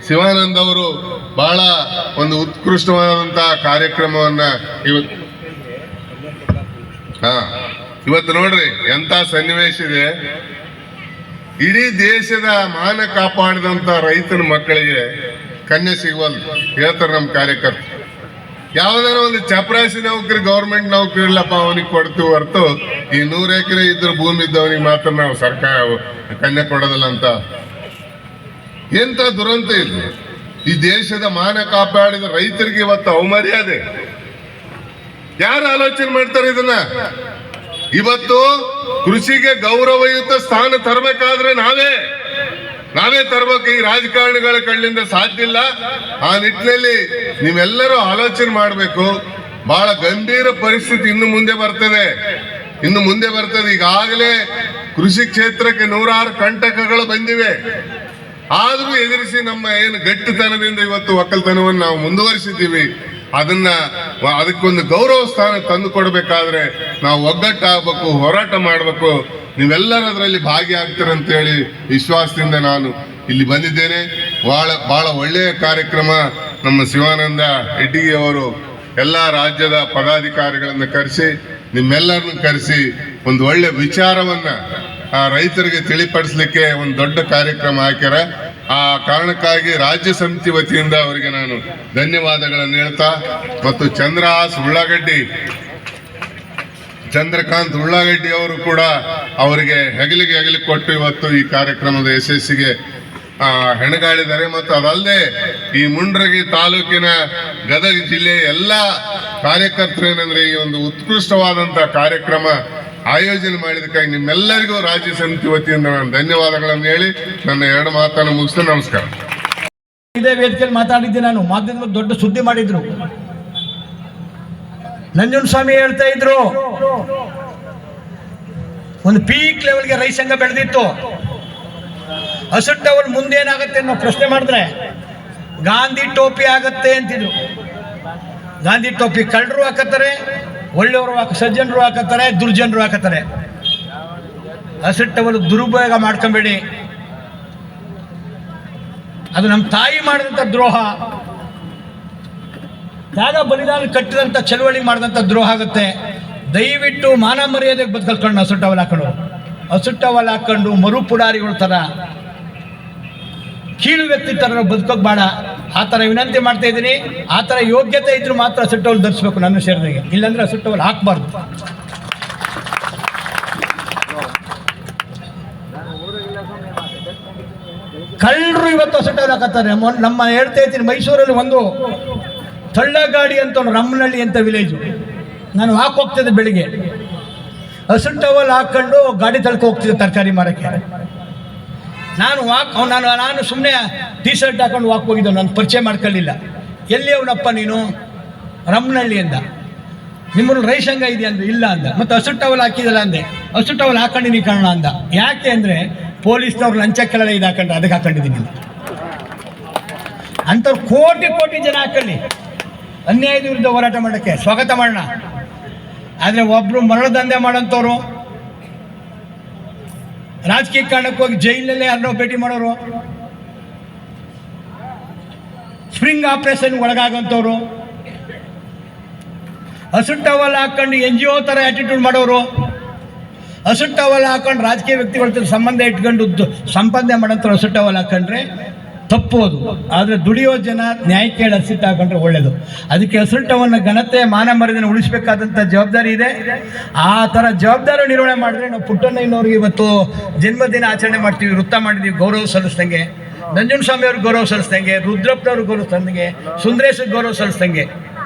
ಶಿವಾನಂದ್ ಅವರು ಬಹಳ ಒಂದು ಉತ್ಕೃಷ್ಟವಾದಂತಹ ಕಾರ್ಯಕ್ರಮವನ್ನ ಇವತ್ತು ನೋಡ್ರಿ ಎಂತ ಸನ್ನಿವೇಶ ಇದೆ. ಇಡೀ ದೇಶದ ಮಾನ ಕಾಪಾಡಿದಂತ ರೈತನ ಮಕ್ಕಳಿಗೆ ಕನ್ಯೆ ಸಿಗುವಲ್ ಹೇಳ್ತಾರೆ ನಮ್ಮ ಕಾರ್ಯಕರ್ತರು. ಯಾವ್ದಾರ ಒಂದು ಚಪರಾಸಿ ನೌಕರಿ ಗೌರ್ಮೆಂಟ್ ನೌಕರಿ ಇಲ್ಲಪ್ಪ ಅವನಿಗೆ ಕೊಡ್ತೀವಿ ಹೊರತು ಈ 100 ಎಕರೆ ಇದ್ರ ಭೂಮಿ ಇದ್ದವನಿಗೆ ಮಾತ್ರ ನಾವು ಸರ್ಕಾರ ಕನ್ಯೆ ಕೊಡೋದಿಲ್ಲ ಅಂತ ಎಂತ ದುರಂತ ಇಲ್ಲ. ಈ ದೇಶದ ಮಾನ ಕಾಪಾಡಿದ ರೈತರಿಗೆ ಇವತ್ತು ಅವಮರ್ಯಾದೆ. ಯಾರು ಆಲೋಚನೆ ಮಾಡ್ತಾರೆ ಇದನ್ನ? ಇವತ್ತು ಕೃಷಿಗೆ ಗೌರವಯುತ ಸ್ಥಾನ ತರಬೇಕಾದ್ರೆ ನಾವೇ ತರಬೇಕು. ಈ ರಾಜಕಾರಣಿಗಳ ಕಣ್ಣಿಂದ ಸಾಧ್ಯ ಇಲ್ಲ. ಆ ನಿಟ್ಟಿನಲ್ಲಿ ನೀವೆಲ್ಲರೂ ಆಲೋಚನೆ ಮಾಡಬೇಕು. ಬಹಳ ಗಂಭೀರ ಪರಿಸ್ಥಿತಿ ಇನ್ನು ಮುಂದೆ ಬರ್ತದೆ. ಈಗಾಗಲೇ ಕೃಷಿ ಕ್ಷೇತ್ರಕ್ಕೆ 106 ಕಂಟಕಗಳು ಬಂದಿವೆ. ಆದ್ರೂ ಎದುರಿಸಿ ನಮ್ಮ ಏನು ಗಟ್ಟಿತನದಿಂದ ಇವತ್ತು ಒಕ್ಕಲ್ತನವನ್ನು ನಾವು ಮುಂದುವರಿಸಿದ್ದೀವಿ. ಅದಕ್ಕೊಂದು ಗೌರವ ಸ್ಥಾನ ತಂದು ಕೊಡಬೇಕಾದ್ರೆ ನಾವು ಒಗ್ಗಟ್ಟಾಗಬೇಕು, ಹೋರಾಟ ಮಾಡಬೇಕು. ನೀವೆಲ್ಲರೂ ಅದರಲ್ಲಿ ಭಾಗಿಯಾಗ್ತೀರಂತ ಹೇಳಿ ವಿಶ್ವಾಸದಿಂದ ನಾನು ಇಲ್ಲಿ ಬಂದಿದ್ದೇನೆ. ಬಹಳ ಒಳ್ಳೆಯ ಕಾರ್ಯಕ್ರಮ. ನಮ್ಮ ಶಿವಾನಂದ ಇಟಗಿ ಅವರು ಎಲ್ಲ ರಾಜ್ಯದ ಪದಾಧಿಕಾರಿಗಳನ್ನು ಕರೆಸಿ ನಿಮ್ಮೆಲ್ಲರನ್ನು ಕರೆಸಿ ಒಂದು ಒಳ್ಳೆ ವಿಚಾರವನ್ನ ರೈತರಿಗೆ ತಿಳಿಪಡಿಸಲಿಕ್ಕೆ ಒಂದು ದೊಡ್ಡ ಕಾರ್ಯಕ್ರಮ ಹಾಕ್ಯಾರ. ಆ ಕಾರಣಕ್ಕಾಗಿ ರಾಜ್ಯ ಸಮಿತಿ ವತಿಯಿಂದ ಅವರಿಗೆ ನಾನು ಧನ್ಯವಾದಗಳನ್ನು ಹೇಳ್ತಾ, ಮತ್ತು ಚಂದ್ರಕಾಂತ್ ಉಳ್ಳಾಗಡ್ಡಿ ಅವರು ಕೂಡ ಅವರಿಗೆ ಹೆಗಲಿಗೆ ಕೊಟ್ಟು ಇವತ್ತು ಈ ಕಾರ್ಯಕ್ರಮದ ಯಶಸ್ಸಿಗೆ ಹೆಣಗಾಡಿದ್ದಾರೆ. ಮತ್ತು ಅದಲ್ಲದೆ ಈ ಮುಂಡ್ರಗಿ ತಾಲೂಕಿನ ಗದಗ ಜಿಲ್ಲೆಯ ಎಲ್ಲ ಕಾರ್ಯಕರ್ತರು ಏನಂದ್ರೆ ಈ ಒಂದು ಉತ್ಕೃಷ್ಟವಾದಂತಹ ಕಾರ್ಯಕ್ರಮ ಆಯೋಜನೆ ಮಾಡಿದಕ್ಕಾಗಿ ನಿಮ್ಮೆಲ್ಲರಿಗೂ ರಾಜ್ಯ ಸಮಿತಿ ವತಿಯಿಂದ ನಾನು ಧನ್ಯವಾದಗಳನ್ನು ಹೇಳಿ ನನ್ನ 2 ಮಾತನ್ನು ಮುಗಿಸ್ತೇನೆ. ನಮಸ್ಕಾರ. ಇದೇ ವೇದಿಕೆಯಲ್ಲಿ ಮಾತಾಡಿದ್ದೆ ನಾನು. ಮಾಧ್ಯಮದಲ್ಲಿ ದೊಡ್ಡ ಸುದ್ದಿ ಮಾಡಿದ್ರು. ನಂಜುಂಡಸ್ವಾಮಿ ಹೇಳ್ತಾ ಇದ್ರು, ಒಂದು ಪೀಕ್ ಲೆವೆಲ್ಗೆ ರೈತ ಸಂಘ ಬೆಳೆದಿತ್ತು. ಹಸಿಟ್ಟು ಅವಳು ಮುಂದೇನಾಗತ್ತೆ ಅನ್ನೋ ಪ್ರಶ್ನೆ ಮಾಡಿದ್ರೆ ಗಾಂಧಿ ಟೋಪಿ ಆಗತ್ತೆ ಅಂತಿದ್ರು. ಗಾಂಧಿ ಟೋಪಿ ಕಳ್ಳರು ಹಾಕತ್ತಾರೆ, ಒಳ್ಳೆಯವರು ಸಜ್ಜನರು ಹಾಕತ್ತಾರೆ, ದುರ್ಜನರು ಹಾಕತ್ತಾರೆ. ಹಸಿಟ್ಟವಳು ದುರುಪಯೋಗ ಮಾಡ್ಕೊಂಬೇಡಿ. ಅದು ನಮ್ಮ ತಾಯಿ ಮಾಡಿದಂಥ ದ್ರೋಹ, ತ್ಯಾಗ ಬಲಿದಾನ ಕಟ್ಟಿದಂಥ ಚಳವಳಿ ಮಾಡಿದಂಥ ದ್ರೋಹ ಆಗುತ್ತೆ. ದಯವಿಟ್ಟು ಮಾನ ಮರ್ಯಾದೆಗೆ ಬದುಕಲ್ಕೊಂಡು ಹಸುಟ್ಟವಲ್ ಹಾಕೊಂಡು ಮರು ಪುಡಾರಿಗಳ ಥರ ಕೀಳು ವ್ಯಕ್ತಿ ಥರ ಬದುಕೋಕೆ ಬೇಡ. ಆ ಥರ ವಿನಂತಿ ಮಾಡ್ತಾ ಇದ್ದೀನಿ. ಆ ಥರ ಯೋಗ್ಯತೆ ಇದ್ರೂ ಮಾತ್ರ ಹಸುಟ್ಟವಲ್ ಧರಿಸ್ಬೇಕು ನನ್ನ ಶರೀರದಾಗೆ, ಇಲ್ಲಾಂದ್ರೆ ಹಸುಟ್ಟವಲ್ ಹಾಕಬಾರ್ದು. ಕಳ್ಳರು ಇವತ್ತು ಹಸುಟ್ಟವಲ್ ಹಾಕತ್ತಾರೆ. ನಮ್ಮ ಹೇಳ್ತಾ ಇದ್ದೀನಿ, ಮೈಸೂರಲ್ಲಿ ಒಂದು ತಳ್ಳಗಾಡಿ ಅಂತ ರಮ್ಮನಹಳ್ಳಿ ಅಂತ ವಿಲೇಜು, ನಾನು ಹೋಗ್ತಿದ್ದೆ ಬೆಳಿಗ್ಗೆ. ಹಸುಟ್ಟವಲ್ ಹಾಕ್ಕೊಂಡು ಗಾಡಿ ತಳ್ಕೊ ಹೋಗ್ತಿದ್ದೆ ತರಕಾರಿ ಮಾರಕ್ಕೆ. ನಾನು ಸುಮ್ಮನೆ ಟೀ ಶರ್ಟ್ ಹಾಕೊಂಡು ಹೋಗಿದ್ದೆ. ನಾನು ಪರಿಚಯ ಮಾಡ್ಕೊಳ್ಳಿಲ್ಲ. ಎಲ್ಲಿ ಅವನಪ್ಪ ನೀನು? ರಮ್ಮನಹಳ್ಳಿ ಅಂದ. ನಿಮ್ಮನ್ನು ರೈತ ಸಂಘ ಇದೆ ಅಂದ್ರೆ ಇಲ್ಲ ಅಂದ. ಮತ್ತು ಹಸುಟ್ಟವಲ್ ಹಾಕಿದಲ್ಲ ಅಂದೆ. ಹಸುಟ್ಟವಲ್ ಹಾಕೊಂಡಿನಿ ಕಾರಣ ಅಂದ. ಯಾಕೆ ಅಂದರೆ ಪೊಲೀಸ್ನವ್ರು ಲಂಚ ಕೆಳಗೆ ಇದು ಹಾಕೊಂಡ್ರೆ ಅದಕ್ಕೆ ಹಾಕೊಂಡಿದ್ದೀನಿ. ಅಂಥವ್ರು ಕೋಟಿ ಜನ ಹಾಕೊಳ್ಳಿ, ಅನ್ಯಾಯದ ವಿರುದ್ಧ ಹೋರಾಟ ಮಾಡೋಕ್ಕೆ ಸ್ವಾಗತ ಮಾಡೋಣ. ಆದರೆ ಒಬ್ಬರು ಮರಳು ದಂಧೆ ಮಾಡೋಂಥವ್ರು, ರಾಜಕೀಯ ಕಾರಣಕ್ಕೆ ಹೋಗಿ ಜೈಲಲ್ಲೇ ಯಾರನ್ನೋ ಭೇಟಿ ಮಾಡೋರು, ಸ್ಪ್ರಿಂಗ್ ಆಪರೇಷನ್ ಒಳಗಾಗೋಂಥವ್ರು, ಹಸುಟ್ಟವಲ್ ಹಾಕೊಂಡು NGO ಥರ ಆ್ಯಟಿಟ್ಯೂಡ್ ಮಾಡೋರು, ಹಸುಟ್ಟವಲ್ ಹಾಕೊಂಡು ರಾಜಕೀಯ ವ್ಯಕ್ತಿಗಳ ಜೊತೆ ಸಂಬಂಧ ಇಟ್ಕೊಂಡು ಸಂಪಾದನೆ ಮಾಡೋಂಥವ್ರು ಹಸುಟ್ಟವಲ್ ಹಾಕೊಂಡ್ರೆ ತಪ್ಪೋದು. ಆದರೆ ದುಡಿಯೋ ಜನ ನ್ಯಾಯಕ್ಕೆ ಹಸಿಟ್ಟು ಹಾಕೊಂಡ್ರೆ ಒಳ್ಳೆಯದು. ಅದಕ್ಕೆ ಹಸುಟ್ಟವನ್ನು ಘನತೆ ಮಾನ ಮರ್ಯಾದೆಯನ್ನು ಉಳಿಸಬೇಕಾದಂಥ ಜವಾಬ್ದಾರಿ ಇದೆ. ಆ ಥರ ಜವಾಬ್ದಾರಿ ನಿರ್ವಹಣೆ ಮಾಡಿದ್ರೆ ನಾವು ಪುಟ್ಟಣ್ಣಯ್ಯನವ್ರಿಗೆ ಇವತ್ತು ಜನ್ಮದಿನ ಆಚರಣೆ ಮಾಡ್ತೀವಿ, ವೃತ್ತ ಮಾಡಿದ್ದೀವಿ, ಗೌರವ ಸಲ್ಲಿಸ್ದಂಗೆ, ನಂಜುಂಡಸ್ವಾಮಿ ಅವ್ರಿಗೆ ಗೌರವ ಸಲ್ಲಿಸ್ದಂಗೆ, ರುದ್ರಪ್ಪನವ್ರಿಗೆ ಗೌರವ ಸಲ್ಲಿಸ್ದಂಗೆ, ಸುಂದರೇಶ್ಗೆ ಗೌರವ ಸಲ್ಲಿಸ್ದಂಗೆ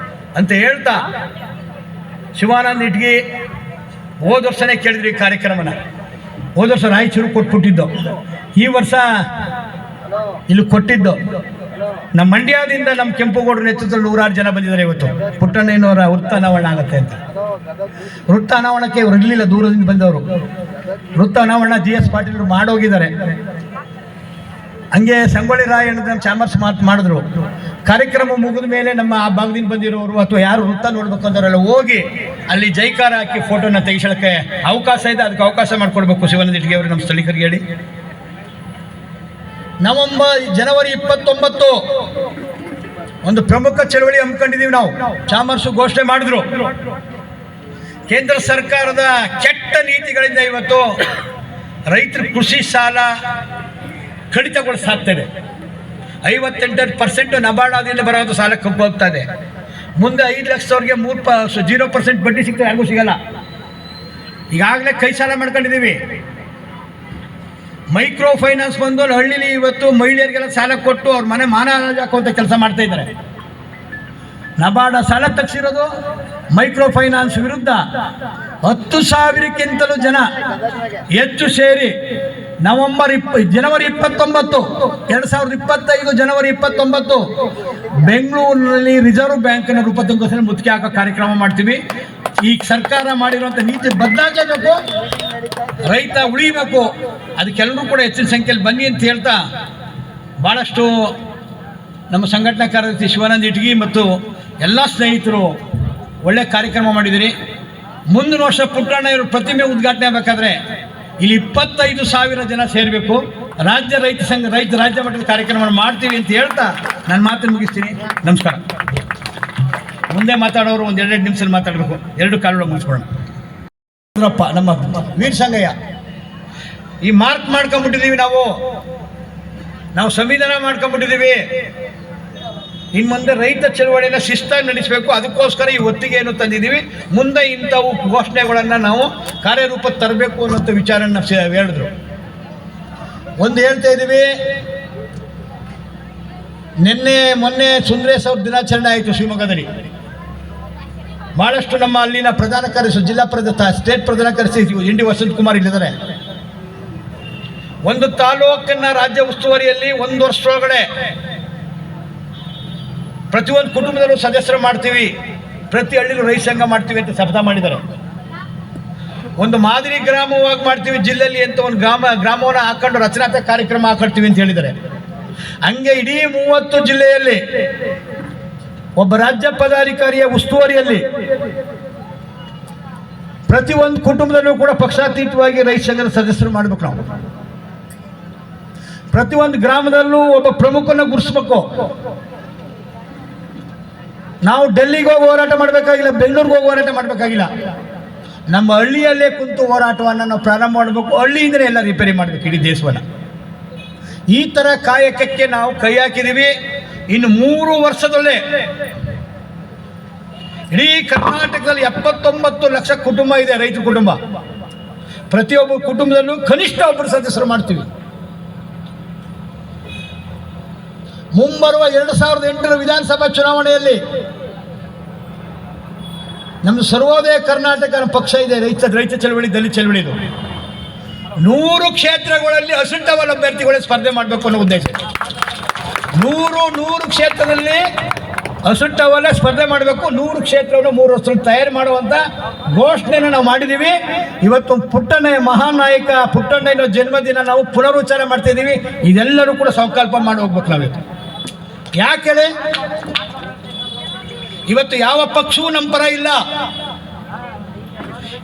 ಅಂತ ಹೇಳ್ತಾ, ಶಿವಾನಂದ ಇಟಗಿ ಹೋದ ವರ್ಷನೇ ಕೇಳಿದ್ರಿ ಕಾರ್ಯಕ್ರಮನ. ಹೋದ ವರ್ಷ ರಾಯಚೂರು ಕೊಟ್ಬಿಟ್ಟಿದ್ದು, ಈ ವರ್ಷ ಇಲ್ಲಿ ಕೊಟ್ಟಿದ್ದು. ನಮ್ಮ ಮಂಡ್ಯದಿಂದ ನಮ್ಮ ಕೆಂಪುಗೌಡರ ನೇತೃತ್ವದಲ್ಲಿ 106 ಜನ ಬಂದಿದ್ದಾರೆ. ಇವತ್ತು ಪುಟ್ಟಣ್ಣಯ್ಯನವರ ವೃತ್ತ ಅನಾವರಣ ಆಗುತ್ತೆ ಅಂತ. ವೃತ್ತ ಅನಾವರಣಕ್ಕೆ ಇವರು ಇರಲಿಲ್ಲ, ದೂರದಿಂದ ಬಂದವರು. ವೃತ್ತ ಅನಾವರಣ GS ಪಾಟೀಲ್ ಮಾಡೋಗಿದ್ದಾರೆ. ಹಂಗೆ ಸಂಗೊಳ್ಳಿ ರಾಯಣ್ಣ ಚಾಮರ್ಸ್ ಮಾಡಿದ್ರು. ಕಾರ್ಯಕ್ರಮ ಮುಗಿದ ಮೇಲೆ ನಮ್ಮ ಆ ಭಾಗದಿಂದ ಬಂದಿರೋರು ಅಥವಾ ಯಾರು ವೃತ್ತ ನೋಡ್ಬೇಕು ಅಂದವರೆಲ್ಲ ಹೋಗಿ ಅಲ್ಲಿ ಜೈಕಾರ ಹಾಕಿ ಫೋಟೋನ ತೆಗಿಸೋಕ್ಕೆ ಅವಕಾಶ ಇದೆ. ಅದಕ್ಕೆ ಅವಕಾಶ ಮಾಡಿಕೊಡ್ಬೇಕು ಶಿವಾನಂದ ಇಟಗಿ ಅವರು ನಮ್ಮ ಸ್ಥಳೀಕರಿಗೆ ಹೇಳಿ. ಜನವರಿ 29 ಒಂದು ಪ್ರಮುಖ ಚಳವಳಿ ಹಮ್ಮಿಕೊಂಡಿದ್ದೀವಿ ನಾವು. ಚಾಮರ್ಸು ಘೋಷಣೆ ಮಾಡಿದ್ರು. ಕೇಂದ್ರ ಸರ್ಕಾರದ ಕೆಟ್ಟ ನೀತಿಗಳಿಂದ ಇವತ್ತು ರೈತರ ಕೃಷಿ ಸಾಲ ಕಡಿತಗೊಳಿಸಾಗ್ತದೆ. 58% ನಬಾರ್ಡದಿಂದ ಬರೋದು ಸಾಲ ಕಪ್ಪು ಹೋಗ್ತಾ ಇದೆ. ಮುಂದೆ 5 ಲಕ್ಷದವ್ರಿಗೆ 0% ಬಡ್ಡಿ ಸಿಗ್ತದೆ, ಯಾರಿಗೂ ಸಿಗಲ್ಲ. ಈಗಾಗಲೇ ಕೈ ಸಾಲ ಮಾಡ್ಕೊಂಡಿದ್ದೀವಿ. ಮೈಕ್ರೋ ಫೈನಾನ್ಸ್ ಬಂದು ಹಳ್ಳಿಲಿ ಇವತ್ತು ಮಹಿಳೆಯರಿಗೆಲ್ಲ ಸಾಲ ಕೊಟ್ಟು ಅವ್ರ ಮನೆ ಮಾನ ಹಾಕುವಂಥ ಕೆಲಸ ಮಾಡ್ತಾ ಇದ್ದಾರೆ. ನಬಾರ್ಡ ಸಾಲ ತಗ್ಸಿರೋದು ಮೈಕ್ರೋ ಫೈನಾನ್ಸ್ ವಿರುದ್ಧ 10,000ಕ್ಕಿಂತಲೂ ಜನ ಹೆಚ್ಚು ಸೇರಿ ಜನವರಿ 29, 2025 ಜನವರಿ 29 ಬೆಂಗಳೂರಿನಲ್ಲಿ ರಿಸರ್ವ್ ಬ್ಯಾಂಕ್ನ ರೂಪತಂಗೋಸ್ಕರ ಮುತ್ತಿಗೆ ಹಾಕೋ ಕಾರ್ಯಕ್ರಮ ಮಾಡ್ತೀವಿ. ಈ ಸರ್ಕಾರ ಮಾಡಿರುವಂಥ ನೀತಿ ಬದಲಾಗಬೇಕು, ರೈತ ಉಳಿಬೇಕು. ಅದಕ್ಕೆಲ್ಲರೂ ಕೂಡ ಹೆಚ್ಚಿನ ಸಂಖ್ಯೆಯಲ್ಲಿ ಬನ್ನಿ ಅಂತ ಹೇಳ್ತಾ, ಭಾಳಷ್ಟು ನಮ್ಮ ಸಂಘಟನಾ ಕಾರ್ಯದರ್ಶಿ ಶಿವಾನಂದ ಇಟಗಿ ಮತ್ತು ಎಲ್ಲ ಸ್ನೇಹಿತರು ಒಳ್ಳೆ ಕಾರ್ಯಕ್ರಮ ಮಾಡಿದಿರಿ. ಮುಂದಿನ ವರ್ಷ ಪುಟ್ಟಣ್ಣಯ್ಯವರು ಪ್ರತಿಮೆ ಉದ್ಘಾಟನೆ ಆಗಬೇಕಾದ್ರೆ ಇಲ್ಲಿ 25,000 ಜನ ಸೇರಬೇಕು. ರಾಜ್ಯ ರೈತ ಸಂಘ ರಾಜ್ಯ ಮಟ್ಟದ ಕಾರ್ಯಕ್ರಮ ಮಾಡ್ತೀವಿ ಅಂತ ಹೇಳ್ತಾ ನಾನು ಮಾತನ್ನು ಮುಗಿಸ್ತೀನಿ. ನಮಸ್ಕಾರ. ಮುಂದೆ ಮಾತಾಡೋರು ಒಂದು 2 ನಿಮಿಷದಲ್ಲಿ ಮಾತಾಡಬೇಕು. 2 ಕಾಲೊಳಗೆ ಮುಗಿಸ್ಕೊಳ್ಳೋಣ. ನಮ್ಮ ವೀರ ಸಂಗಯ್ಯ, ಈ ಮಾರ್ಕ್ ಮಾಡ್ಕೊಂಡ್ಬಿಟ್ಟಿದ್ದೀವಿ ನಾವು ಸಂವಿಧಾನ ಮಾಡ್ಕೊಂಡ್ಬಿಟ್ಟಿದ್ದೀವಿ. ಇನ್ನು ಮುಂದೆ ರೈತ ಚಳವಳಿನ ಶಿಸ್ತಾಗಿ ನಡೆಸಬೇಕು. ಅದಕ್ಕೋಸ್ಕರ ಈ ಒತ್ತಿಗೆಯನ್ನು ತಂದಿದ್ದೀವಿ. ಮುಂದೆ ಇಂಥವು ಘೋಷಣೆಗಳನ್ನು ನಾವು ಕಾರ್ಯರೂಪಕ್ಕೆ ತರಬೇಕು ಅನ್ನೋಂಥ ವಿಚಾರನ ಹೇಳಿದ್ರು. ಒಂದು ಹೇಳ್ತಾ ಇದ್ದೀವಿ, ಮೊನ್ನೆ ಸುಂದರೇಶ್ ಅವ್ರ ದಿನಾಚರಣೆ ಆಯಿತು ಶಿವಮೊಗ್ಗದಲ್ಲಿ. ಭಾಳಷ್ಟು ನಮ್ಮ ಅಲ್ಲಿನ ಪ್ರಧಾನ ಕಾರ್ಯದರ್ಶಿ ಸ್ಟೇಟ್ ಪ್ರಧಾನ ಕಾರ್ಯದರ್ಶಿ ಇಂಡಿ ವಸಂತ್ ಕುಮಾರ್ ಇಲ್ಲಿದ್ದಾರೆ. ಒಂದು ತಾಲೂಕನ್ನ ರಾಜ್ಯ ಉಸ್ತುವಾರಿಯಲ್ಲಿ 1 ವರ್ಷದೊಳಗಡೆ ಪ್ರತಿಯೊಂದು ಕುಟುಂಬದಲ್ಲೂ ಸದಸ್ಯರು ಮಾಡ್ತೀವಿ, ಪ್ರತಿ ಹಳ್ಳಿಲೂ ರೈತ ಸಂಘ ಮಾಡ್ತೀವಿ ಅಂತ ಶಪಥ ಮಾಡಿದ್ದಾರೆ. ಒಂದು ಮಾದರಿ ಗ್ರಾಮವಾಗಿ ಮಾಡ್ತೀವಿ ಜಿಲ್ಲೆಯಲ್ಲಿ ಅಂತ ಒಂದು ಗ್ರಾಮವನ್ನು ಹಾಕೊಂಡು ರಚನಾತ್ಮಕ ಕಾರ್ಯಕ್ರಮ ಹಾಕೊಳ್ತೀವಿ ಅಂತ ಹೇಳಿದ್ದಾರೆ. ಹಂಗೆ ಇಡೀ 30 ಜಿಲ್ಲೆಯಲ್ಲಿ ಒಬ್ಬ ರಾಜ್ಯ ಪದಾಧಿಕಾರಿಯ ಉಸ್ತುವಾರಿಯಲ್ಲಿ ಪ್ರತಿಯೊಂದು ಕುಟುಂಬದಲ್ಲೂ ಕೂಡ ಪಕ್ಷಾತೀತವಾಗಿ ರೈತ ಸಂಘದ ಸದಸ್ಯರು ಮಾಡಬೇಕು. ನಾವು ಪ್ರತಿಯೊಂದು ಗ್ರಾಮದಲ್ಲೂ ಒಬ್ಬ ಪ್ರಮುಖನ ಗುರುತಿಸ್ಬೇಕು. ನಾವು ಡೆಲ್ಲಿಗೆ ಹೋಗಿ ಹೋರಾಟ ಮಾಡಬೇಕಾಗಿಲ್ಲ, ಬೆಂಗಳೂರಿಗೆ ಹೋಗಿ ಹೋರಾಟ ಮಾಡಬೇಕಾಗಿಲ್ಲ. ನಮ್ಮ ಹಳ್ಳಿಯಲ್ಲೇ ಕುಂತು ಹೋರಾಟವನ್ನು ನಾವು ಪ್ರಾರಂಭ ಮಾಡಬೇಕು. ಹಳ್ಳಿಯಿಂದಲೇ ಎಲ್ಲ ರಿಪೇರಿ ಮಾಡಬೇಕು ಇಡೀ ದೇಶವನ್ನು. ಈ ಥರ ಕಾಯಕಕ್ಕೆ ನಾವು ಕೈ ಹಾಕಿದ್ದೀವಿ. ಇನ್ನು 3 ವರ್ಷದಲ್ಲೇ ಇಡೀ ಕರ್ನಾಟಕದಲ್ಲಿ 79 ಲಕ್ಷ ಕುಟುಂಬ ಇದೆ, ರೈತ ಕುಟುಂಬ. ಪ್ರತಿಯೊಬ್ಬ ಕುಟುಂಬದಲ್ಲೂ ಕನಿಷ್ಠ ಒಬ್ಬರು ಸದಸ್ಯರು ಮಾಡ್ತೀವಿ. ಮುಂಬರುವ 2008 ವಿಧಾನಸಭಾ ಚುನಾವಣೆಯಲ್ಲಿ ನಮ್ಮದು ಸರ್ವೋದಯ ಕರ್ನಾಟಕ ಪಕ್ಷ ಇದೆ, ರೈತ ಚಳವಳಿ, ದಲಿತ ಚಳವಳಿದು. 100 ಕ್ಷೇತ್ರಗಳಲ್ಲಿ ಅಸಂಟವಲ್ ಅಭ್ಯರ್ಥಿಗಳೇ ಸ್ಪರ್ಧೆ ಮಾಡಬೇಕು ಅನ್ನೋ ಉದ್ದೇಶ. 100 ಕ್ಷೇತ್ರದಲ್ಲಿ ಅಸಂಟವಲ್ಲೇ ಸ್ಪರ್ಧೆ ಮಾಡಬೇಕು. 100 ಕ್ಷೇತ್ರವನ್ನು 3 ವರ್ಷದಲ್ಲಿ ತಯಾರು ಮಾಡುವಂಥ ಘೋಷಣೆಯನ್ನು ನಾವು ಮಾಡಿದ್ದೀವಿ. ಇವತ್ತು ಮಹಾನ್ ನಾಯಕ ಪುಟ್ಟಣ್ಣನ ಜನ್ಮದಿನ ನಾವು ಪುನರುಚ್ಚಾರ ಮಾಡ್ತಾ ಇದ್ದೀವಿ. ಇದೆಲ್ಲರೂ ಕೂಡ ಸಂಕಲ್ಪ ಮಾಡಿ ಹೋಗ್ಬೇಕು ನಾವಿತ್ತು. ಯಾಕೆ ಇವತ್ತು ಯಾವ ಪಕ್ಷವೂ ನಮ್ಮ ಪರ ಇಲ್ಲ.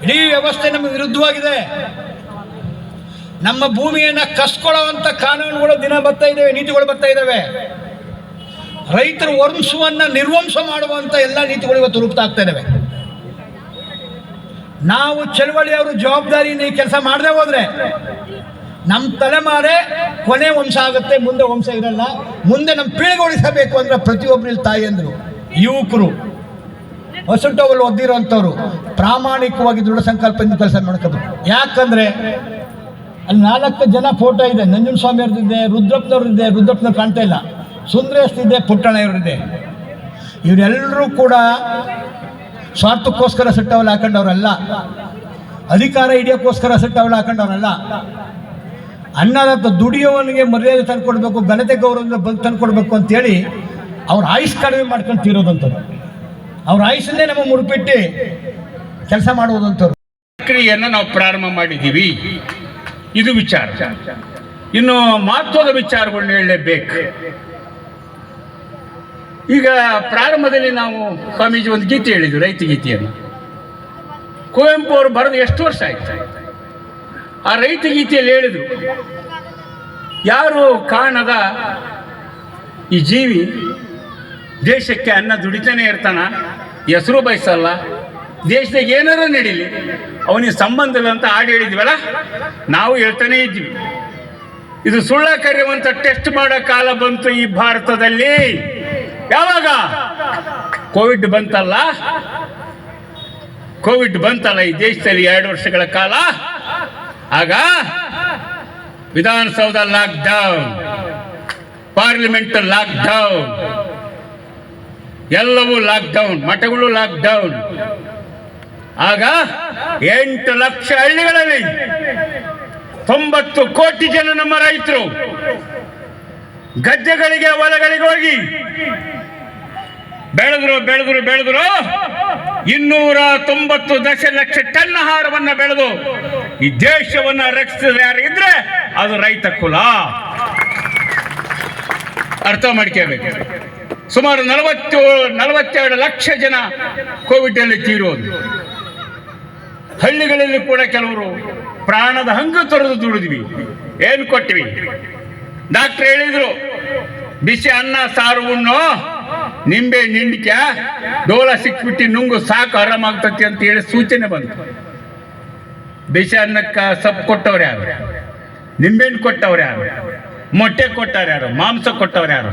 ಇಡೀ ವ್ಯವಸ್ಥೆ ನಮ್ಮ ವಿರುದ್ಧವಾಗಿದೆ. ನಮ್ಮ ಭೂಮಿಯನ್ನು ಕಸ್ಕೊಳ್ಳುವಂಥ ಕಾನೂನುಗಳು ದಿನ ಬರ್ತಾ ಇದ್ದಾವೆ, ನೀತಿಗಳು ಬರ್ತಾ ಇದ್ದಾವೆ. ರೈತರ ವಂಶವನ್ನು ನಿರ್ವಂಶ ಮಾಡುವಂಥ ಎಲ್ಲ ನೀತಿಗಳು ಇವತ್ತು ರೂಪಿಸ್ತಾ ಇದ್ದಾವೆ. ನಾವು ಚಳವಳಿಯವರು ಜವಾಬ್ದಾರಿಯಿಂದ ಈ ಕೆಲಸ ಮಾಡದೆ ಹೋದರೆ ನಮ್ಮ ತಲೆಮಾರೆ ಕೊನೆ ವಂಶ ಆಗುತ್ತೆ, ಮುಂದೆ ವಂಶ ಇರಲ್ಲ. ಮುಂದೆ ನಮ್ಮ ಪೀಳಿಗೆ ಉಳಿಸಬೇಕು ಅಂದರೆ ಪ್ರತಿಯೊಬ್ಬರಲ್ಲಿ ತಾಯಿಯಂದರು, ಯುವಕರು, ಹೊಸಟವಲ್ಲಿ ಓದಿರೋಂಥವ್ರು ಪ್ರಾಮಾಣಿಕವಾಗಿ ದೃಢ ಸಂಕಲ್ಪದಿಂದ ಕೆಲಸ ಮಾಡ್ಕೋಬೇಕು. ಯಾಕಂದರೆ ಅಲ್ಲಿ 4 ಜನ ಫೋಟೋ ಇದೆ. ನಂಜುಂಡ ಸ್ವಾಮಿ ಅವ್ರದ್ದಿದೆ, ರುದ್ರಪ್ಪನವ್ರದ್ದಿದೆ, ರುದ್ರಪ್ಪನವ್ರು ಕಾಣ್ತಾ ಇಲ್ಲ, ಸುಂದರೇಶ್ದಿದೆ, ಪುಟ್ಟಣ್ಣವ್ರದ್ದಿದೆ. ಇವರೆಲ್ಲರೂ ಕೂಡ ಸ್ವಾರ್ಥಕ್ಕೋಸ್ಕರ ಸಟ್ಟವಲ್ಲಿ ಹಾಕೊಂಡವ್ರಲ್ಲ, ಅಧಿಕಾರ ಹಿಡಿಯೋಕ್ಕೋಸ್ಕರ ಸಟ್ಟವಲ್ಲಿ ಹಾಕೊಂಡವ್ರಲ್ಲ. ಅನ್ನದ ದುಡಿಯೋವನಿಗೆ ಮರ್ಯಾದೆ ತಂದುಕೊಡ್ಬೇಕು, ಘನತೆ ಗೌರವದಿಂದ ಬಂದು ತಂದುಕೊಡ್ಬೇಕು ಅಂತೇಳಿ ಅವ್ರ ಆಯುಷ್ ಕಡಿಮೆ ಮಾಡ್ಕೊಂಡು ತೀರೋದಂಥವ್ರು. ಅವ್ರ ಆಯುಷನ್ನೇ ನಮ್ಮ ಮುರುಪಿಟ್ಟು ಕೆಲಸ ಮಾಡುವುದಂಥವ್ರು. ಪ್ರಕ್ರಿಯೆಯನ್ನು ನಾವು ಪ್ರಾರಂಭ ಮಾಡಿದ್ದೀವಿ. ಇದು ವಿಚಾರ. ಇನ್ನು ಮಹತ್ವದ ವಿಚಾರಗಳನ್ನ ಹೇಳಲೇಬೇಕು. ಈಗ ಪ್ರಾರಂಭದಲ್ಲಿ ನಾವು ಸ್ವಾಮೀಜಿ ಒಂದು ಗೀತೆ ಹೇಳಿದ್ವಿ, ರೈತ ಗೀತೆಯನ್ನು. ಕುವೆಂಪು ಅವರು ಬರೆದು ಎಷ್ಟು ವರ್ಷ ಆಯ್ತು? ಆ ರೈತ ಗೀತೆಯಲ್ಲಿ ಹೇಳಿದ್ರು, ಯಾರು ಕಾಣದ ಈ ಜೀವಿ ದೇಶಕ್ಕೆ ಅನ್ನ ದುಡಿತಾನೆ ಇರ್ತಾನ, ಹೆಸರು ಬಯಸಲ್ಲ, ದೇಶದಾಗ ಏನಾರ ನಡೀಲಿ ಅವನಿಗೆ ಸಂಬಂಧ ಇಲ್ಲ ಅಂತ ಹಾಡು ಹೇಳಿದ್ವಲ್ಲ, ನಾವು ಹೇಳ್ತಾನೆ ಇದ್ವಿ. ಇದು ಸುಳ್ಳ ಕರೆಯುವಂಥ ಟೆಸ್ಟ್ ಮಾಡೋ ಕಾಲ ಬಂತು ಈ ಭಾರತದಲ್ಲಿ. ಯಾವಾಗ? ಕೋವಿಡ್ ಬಂತಲ್ಲ ಈ ದೇಶದಲ್ಲಿ 2 ವರ್ಷಗಳ ಕಾಲ. ಆಗ ವಿಧಾನಸೌಧ ಲಾಕ್ಡೌನ್, ಪಾರ್ಲಿಮೆಂಟ್ ಲಾಕ್ಡೌನ್, ಎಲ್ಲವೂ ಲಾಕ್ಡೌನ್, ಮಠಗಳು ಲಾಕ್ಡೌನ್. ಆಗ 8 ಲಕ್ಷ ಹಳ್ಳಿಗಳಲ್ಲಿ 90 ಕೋಟಿ ಜನ ನಮ್ಮ ರೈತರು ಗದ್ದೆಗಳಿಗೆ, ಹೊಲಗಳಿಗೆ ಹೋಗಿ ಬೆಳೆದ್ರು 290 ದಶಲಕ್ಷ ಟನ್ ಆಹಾರವನ್ನು ಬೆಳೆದು ಈ ದೇಶವನ್ನ ರಕ್ಷಿಸಿದ್ರೆ ಯಾರಿದ್ರೆ ಅದು ರೈತ ಕುಲ. ಅರ್ಥ ಮಾಡ್ಕೋಬೇಕು. ಸುಮಾರು 42 ಲಕ್ಷ ಜನ ಕೋವಿಡ್ ಅಲ್ಲಿ ತೀರೋದು. ಹಳ್ಳಿಗಳಲ್ಲಿ ಕೂಡ ಕೆಲವರು ಪ್ರಾಣದ ಹಂಗು ತೊರೆದು ದುಡಿದ್ವಿ. ಏನು ಕೊಟ್ವಿ? ಡಾಕ್ಟರ್ ಹೇಳಿದ್ರು, ಬಿಸಿ ಅನ್ನ ಸಾರು ಉಣ್ಣು, ನಿಂಬೆ ನಿಂಡಿಕ ಡೋಲ ಸಿಕ್ಬಿಟ್ಟು ನುಂಗು ಸಾಕು, ಆರಾಮಾಗ್ತತಿ ಅಂತ ಹೇಳಿ ಸೂಚನೆ ಬಂತು. ಬಿಸಿ ಅನ್ನಕ್ಕೆ ಸೊಪ್ಪು ಕೊಟ್ಟವ್ರು ಯಾರು? ನಿಂಬೆಹಣ್ಣು ಕೊಟ್ಟವ್ರು ಯಾರು? ಮೊಟ್ಟೆ ಕೊಟ್ಟವ್ರು ಯಾರು? ಮಾಂಸ ಕೊಟ್ಟವ್ರು ಯಾರು?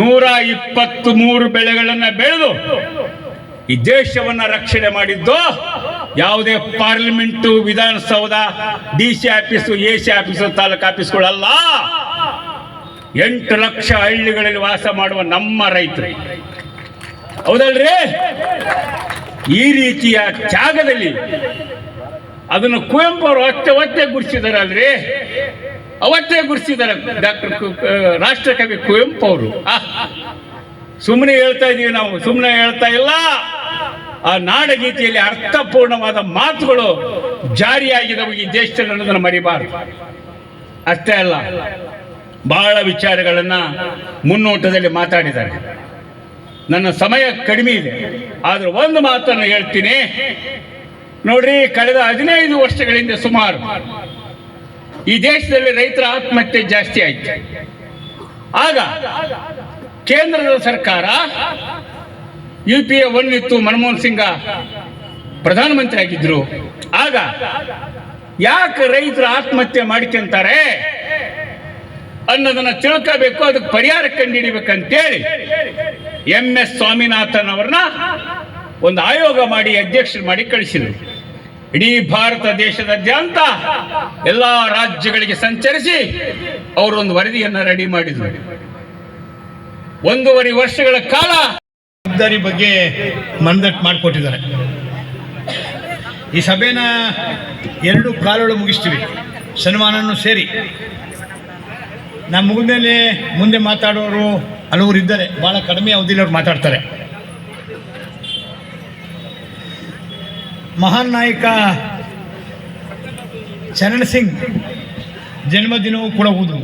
123 ಬೆಳೆಗಳನ್ನ ಬೆಳೆದು ಈ ದೇಶವನ್ನ ರಕ್ಷಣೆ ಮಾಡಿದ್ದು ಯಾವುದೇ parliament, Vidhana Soudha, DC office, AC office, ತಾಲೂಕು ಆಫೀಸ್ಗಳಲ್ಲ. 8 ಲಕ್ಷ ಹಳ್ಳಿಗಳಲ್ಲಿ ವಾಸ ಮಾಡುವ ನಮ್ಮ ರೈತರು. ಹೌದಲ್ರಿ? ಈ ರೀತಿಯ ತ್ಯಾಗದಲ್ಲಿ ಅದನ್ನು ಕುವೆಂಪು ಅವರು ಅವತ್ತೇ ಗುರುತಿಸಿದಾರಲ್ರಿ, ಅವತ್ತೇ ಗುರುತಿಸಿದ್ದಾರೆ ಡಾಕ್ಟರ್ ರಾಷ್ಟ್ರಕವಿ ಕುವೆಂಪು ಅವರು. ಸುಮ್ಮನೆ ಹೇಳ್ತಾ ಇದೀವಿ ನಾವು, ಸುಮ್ಮನೆ ಹೇಳ್ತಾ ಇಲ್ಲ. ಆ ನಾಡಗೀತೆಯಲ್ಲಿ ಅರ್ಥಪೂರ್ಣವಾದ ಮಾತುಗಳು ಜಾರಿಯಾಗಿದ್ದವು ಈ ದೇಶದಲ್ಲಿ ಅನ್ನೋದನ್ನು ಮರಿಬಾರದು. ಅಷ್ಟೇ ಅಲ್ಲ, ಬಹಳ ವಿಚಾರಗಳನ್ನ ಮುನ್ನೋಟದಲ್ಲಿ ಮಾತಾಡಿದ್ದಾರೆ. ನನ್ನ ಸಮಯ ಕಡಿಮೆ ಇದೆ, ಆದ್ರೆ ಒಂದು ಮಾತನ್ನು ಹೇಳ್ತೀನಿ ನೋಡ್ರಿ. ಕಳೆದ 15 ವರ್ಷಗಳಿಂದ ಸುಮಾರು ಈ ದೇಶದಲ್ಲಿ ರೈತರ ಆತ್ಮಹತ್ಯೆ ಜಾಸ್ತಿ ಆಯ್ತು. ಆಗ ಕೇಂದ್ರದ ಸರ್ಕಾರ UPA 1 ಇತ್ತು, ಮನಮೋಹನ್ ಸಿಂಗ ಪ್ರಧಾನಮಂತ್ರಿ ಆಗಿದ್ರು. ಆಗ ಯಾಕೆ ರೈತರು ಆತ್ಮಹತ್ಯೆ ಮಾಡ್ಕೊಂತಾರೆ ಅನ್ನೋದನ್ನ ತಿಳ್ಕೋಬೇಕು, ಅದಕ್ಕೆ ಪರಿಹಾರ ಕಂಡುಹಿಡಿಬೇಕಂತೇಳಿ MS ಸ್ವಾಮಿನಾಥನ್ ಅವ್ರನ್ನ ಒಂದು ಆಯೋಗ ಮಾಡಿ ಅಧ್ಯಕ್ಷರು ಮಾಡಿ ಕಳಿಸಿದರು. ಇಡೀ ಭಾರತ ದೇಶದಾದ್ಯಂತ ಎಲ್ಲ ರಾಜ್ಯಗಳಿಗೆ ಸಂಚರಿಸಿ ಅವರು ಒಂದು ವರದಿಯನ್ನು ರೆಡಿ ಮಾಡಿದರು. 1.5 ವರ್ಷಗಳ ಕಾಲ ಜವಾಬ್ದಾರಿ ಬಗ್ಗೆ ಮನದಟ್ಟು ಮಾಡಿಕೊಟ್ಟಿದ್ದಾರೆ. ಈ ಸಭೆನ 2 ಕಾಲಗಳು ಮುಗಿಸ್ತೀವಿ, ಸನ್ಮಾನನೂ ಸೇರಿ. ನಮ್ಮ ಮುಂದೆ ಮಾತಾಡೋರು ಹಲವರು ಇದ್ದಾರೆ, ಭಾಳ ಕಡಿಮೆ ಅವಧಿಯಲ್ಲಿ ಅವ್ರು ಮಾತಾಡ್ತಾರೆ. ಮಹಾನ್ ನಾಯಕ ಚರಣ್ ಸಿಂಗ್ ಜನ್ಮದಿನವೂ ಕೂಡ ಹೌದು.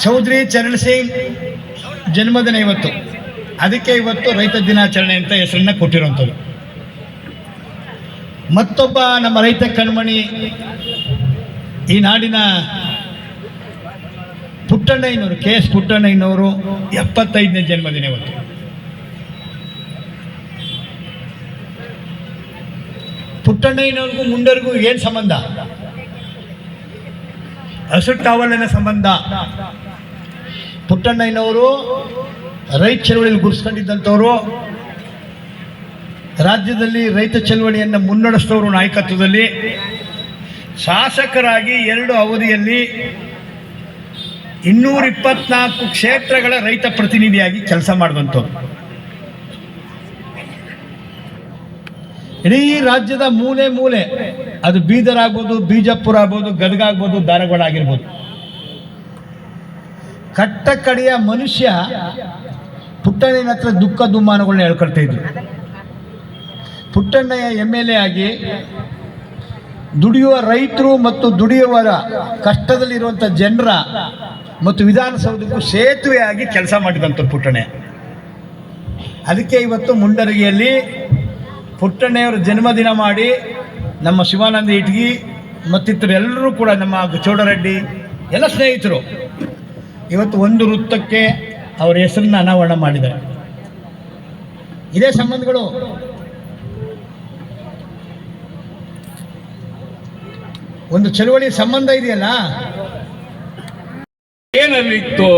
ಚೌಧರಿ ಚರಣ್ ಸಿಂಗ್ ಜನ್ಮದಿನ ಇವತ್ತು, ಅದಕ್ಕೆ ಇವತ್ತು ರೈತ ದಿನಾಚರಣೆ ಅಂತ ಹೆಸರನ್ನ ಕೊಟ್ಟಿರುವಂಥದ್ದು. ಮತ್ತೊಬ್ಬ ನಮ್ಮ ರೈತ ಕಣ್ಮಣಿ, ಈ ನಾಡಿನ ಪುಟ್ಟಣ್ಣಯ್ಯನವರು, KS ಪುಟ್ಟಣ್ಣಯ್ಯನವರು 75ನೇ ಜನ್ಮದಿನ ಇವತ್ತು. ಪುಟ್ಟಣ್ಣಯ್ಯನವ್ರಿಗೂ ಮುಂಡರಿಗೂ ಏನು ಸಂಬಂಧ? ಹಸಿರು ಟಾವಲಿನ ಸಂಬಂಧ. ಪುಟ್ಟಣ್ಣಯ್ಯನವರು ರೈತ ಚಳವಳಿಯಲ್ಲಿ ಗುರುಸ್ಕೊಂಡಿದ್ದಂಥವರು, ರಾಜ್ಯದಲ್ಲಿ ರೈತ ಚಳವಳಿಯನ್ನು ಮುನ್ನಡೆಸಿದವರು, ನಾಯಕತ್ವದಲ್ಲಿ ಶಾಸಕರಾಗಿ 2 ಅವಧಿಯಲ್ಲಿ 224 ಕ್ಷೇತ್ರಗಳ ರೈತ ಪ್ರತಿನಿಧಿಯಾಗಿ ಕೆಲಸ ಮಾಡಿದಂಥವ್ರು. ಇಡೀ ರಾಜ್ಯದ ಮೂಲೆ ಮೂಲೆ, ಅದು ಬೀದರ್ ಆಗ್ಬೋದು, ಬಿಜಾಪುರ ಆಗ್ಬೋದು, ಗದಗ ಆಗ್ಬೋದು, ಧಾರವಾಡ ಆಗಿರ್ಬೋದು, ಕಟ್ಟ ಕಡೆಯ ಮನುಷ್ಯ ಪುಟ್ಟಣ್ಣನ ಹತ್ರ ದುಃಖ ದುಮ್ಮಾನಗಳನ್ನ ಹೇಳ್ಕೊಳ್ತಾ ಇದ್ರು. ಪುಟ್ಟಣ್ಣಯ್ಯ MLA ಆಗಿ ದುಡಿಯುವ ರೈತರು ಮತ್ತು ದುಡಿಯುವವರ ಕಷ್ಟದಲ್ಲಿರುವಂಥ ಜನರ ಮತ್ತು ವಿಧಾನಸೌಧಕ್ಕೂ ಸೇತುವೆಯಾಗಿ ಕೆಲಸ ಮಾಡಿದಂಥವ್ರು ಪುಟ್ಟಣ್ಣಯ್ಯ. ಅದಕ್ಕೆ ಇವತ್ತು ಮುಂಡರಗಿಯಲ್ಲಿ ಪುಟ್ಟಣ್ಣಯ್ಯವರ ಜನ್ಮದಿನ ಮಾಡಿ ನಮ್ಮ ಶಿವಾನಂದ ಇಟ್ಗಿ ಮತ್ತಿತರು ಎಲ್ಲರೂ ಕೂಡ, ನಮ್ಮ ಚೌಡರೆಡ್ಡಿ ಎಲ್ಲ ಸ್ನೇಹಿತರು ಇವತ್ತು ಒಂದು ವೃತ್ತಕ್ಕೆ ಅವರ ಹೆಸರನ್ನ ಅನಾವರಣ ಮಾಡಿದ್ದಾರೆ. ಇದೇ ಸಂಬಂಧಗಳು. ಒಂದು ಚಳವಳಿ ಸಂಬಂಧ ಇದೆಯಲ್ಲ, ಏನಲ್ಲಿತ್ತು?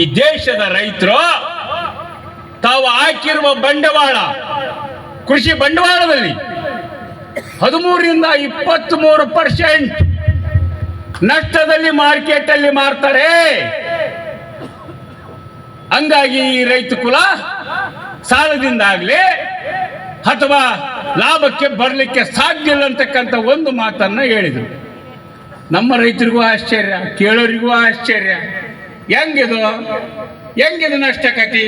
ಈ ದೇಶದ ರೈತರು ತಾವು ಹಾಕಿರುವ ಬಂಡವಾಳ, ಕೃಷಿ ಬಂಡವಾಳದಲ್ಲಿ 13ರಿಂದ 23% ನಷ್ಟದಲ್ಲಿ ಮಾರ್ಕೆಟ್ ಅಲ್ಲಿ ಮಾರ್ತಾರೆ. ಹಂಗಾಗಿ ಈ ರೈತ ಕುಲ ಸಾಲದಿಂದಾಗ್ಲಿ ಅಥವಾ ಲಾಭಕ್ಕೆ ಬರಲಿಕ್ಕೆ ಸಾಧ್ಯ ಇಲ್ಲ ಅಂತಕ್ಕಂಥ ಒಂದು ಮಾತನ್ನ ಹೇಳಿದರು. ನಮ್ಮ ರೈತರಿಗೂ ಆಶ್ಚರ್ಯ, ಕೇಳೋರಿಗೂ ಆಶ್ಚರ್ಯ. ಹೆಂಗಿದು ನಷ್ಟಕತಿ?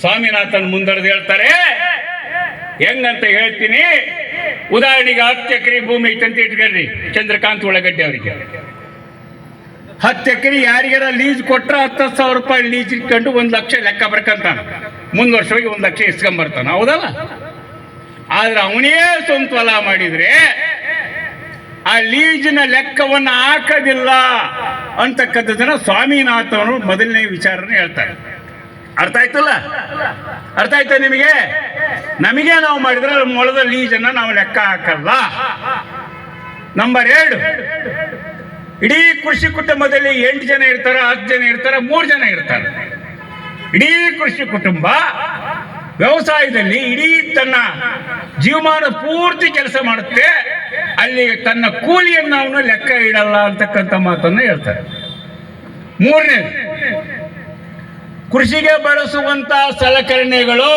ಸ್ವಾಮಿನಾಥನ್ ಮುಂದರೆದು ಹೇಳ್ತಾರೆ. ಹೆಂಗಂತ ಹೇಳ್ತೀನಿ. ಉದಾಹರಣೆಗೆ 10 ಎಕರೆ ಭೂಮಿ ಐತಂತ ಇಟ್ಕೊಳ್ರಿ, ಚಂದ್ರಕಾಂತ್ ಉಳ್ಳಗಡ್ಡೆ ಅವರಿಗೆ 10 ಎಕರೆ ಯಾರಿಗಾರ ಲೀಸ್ ಕೊಟ್ರ 10,000 ರೂಪಾಯಿ ಲೀಸ್ ಇಟ್ಕೊಂಡು 1 ಲಕ್ಷ ಲೆಕ್ಕ ಬರ್ಕಂತಾನ. ಮುಂದೆ ವರ್ಷವಾಗಿ 1 ಲಕ್ಷ ಇಸ್ಕೊಂಬರ್ತಾನ. ಹೌದಲ್ಲ? ಆದ್ರೆ ಅವನೇ ಸ್ವಂತ ಹೊಲ ಮಾಡಿದ್ರೆ ಆ ಲೀಜಿನ ಲೆಕ್ಕವನ್ನು ಹಾಕೋದಿಲ್ಲ ಅಂತಕ್ಕಂಥದ್ದನ್ನ ಸ್ವಾಮಿನಾಥನವರು ಮೊದಲನೇ ವಿಚಾರನ ಹೇಳ್ತಾರೆ. ಅರ್ಥ ಆಯ್ತಲ್ಲ? ಅರ್ಥ ಆಯ್ತಾ ನಿಮಗೆ? ನಮಗೆ ನಾವು ಮಾಡಿದ್ರೆ ಮೊಳದ ಲೀಜನ್ನ ನಾವು ಲೆಕ್ಕ ಹಾಕಲ್ಲ. ನಂಬರ್ 2, ಇಡೀ ಕೃಷಿ ಕುಟುಂಬದಲ್ಲಿ 8 ಜನ ಇರ್ತಾರೆ, 10 ಜನ ಇರ್ತಾರೆ, 3 ಜನ ಇರ್ತಾರೆ. ಇಡೀ ಕೃಷಿ ಕುಟುಂಬ ವ್ಯವಸಾಯದಲ್ಲಿ ಇಡೀ ತನ್ನ ಜೀವಮಾನ ಪೂರ್ತಿ ಕೆಲಸ ಮಾಡುತ್ತೆ, ಅಲ್ಲಿ ತನ್ನ ಕೂಲಿಯನ್ನು ಅವನು ಲೆಕ್ಕ ಇಡಲ್ಲ ಅಂತಕ್ಕಂಥ ಮಾತನ್ನು ಹೇಳ್ತಾರೆ. 3ನೇದು, ಕೃಷಿಗೆ ಬಳಸುವಂತ ಸಲಕರಣೆಗಳು,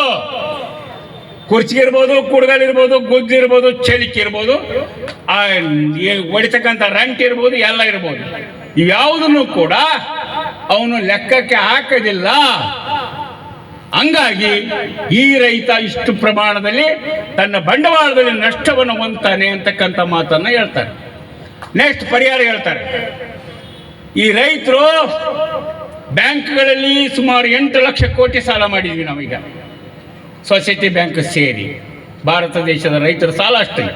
ಕುರ್ಚಿಗಿರ್ಬೋದು, ಕುಡ್ಗಲಿರ್ಬೋದು, ಗುದ್ದಿರ್ಬೋದು, ಚಲಿಕೆ ಇರ್ಬೋದು, ಹೊಡಿತಕ್ಕಂಥ ರಂಟ್ ಇರ್ಬೋದು, ಎಲ್ಲ ಇರ್ಬೋದು, ಇವ್ಯಾವುದನ್ನು ಕೂಡ ಅವನು ಲೆಕ್ಕಕ್ಕೆ ಹಾಕೋದಿಲ್ಲ. ಹಂಗಾಗಿ ಈ ರೈತ ಇಷ್ಟು ಪ್ರಮಾಣದಲ್ಲಿ ತನ್ನ ಬಂಡವಾಳದಲ್ಲಿ ನಷ್ಟವನ್ನು ಹೊಂದ್ತಾನೆ ಅಂತಕ್ಕಂಥ ಮಾತನ್ನ ಹೇಳ್ತಾರೆ. ನೆಕ್ಸ್ಟ್ ಪರಿಹಾರ ಹೇಳ್ತಾರೆ. ಈ ರೈತರು ಬ್ಯಾಂಕ್ಗಳಲ್ಲಿ ಸುಮಾರು 8 ಲಕ್ಷ ಕೋಟಿ ಸಾಲ ಮಾಡಿದ್ವಿ ನಾವೀಗ, ಸೊಸೈಟಿ ಬ್ಯಾಂಕ್ ಸೇರಿ. ಭಾರತ ದೇಶದ ರೈತರ ಸಾಲ ಅಷ್ಟೇ,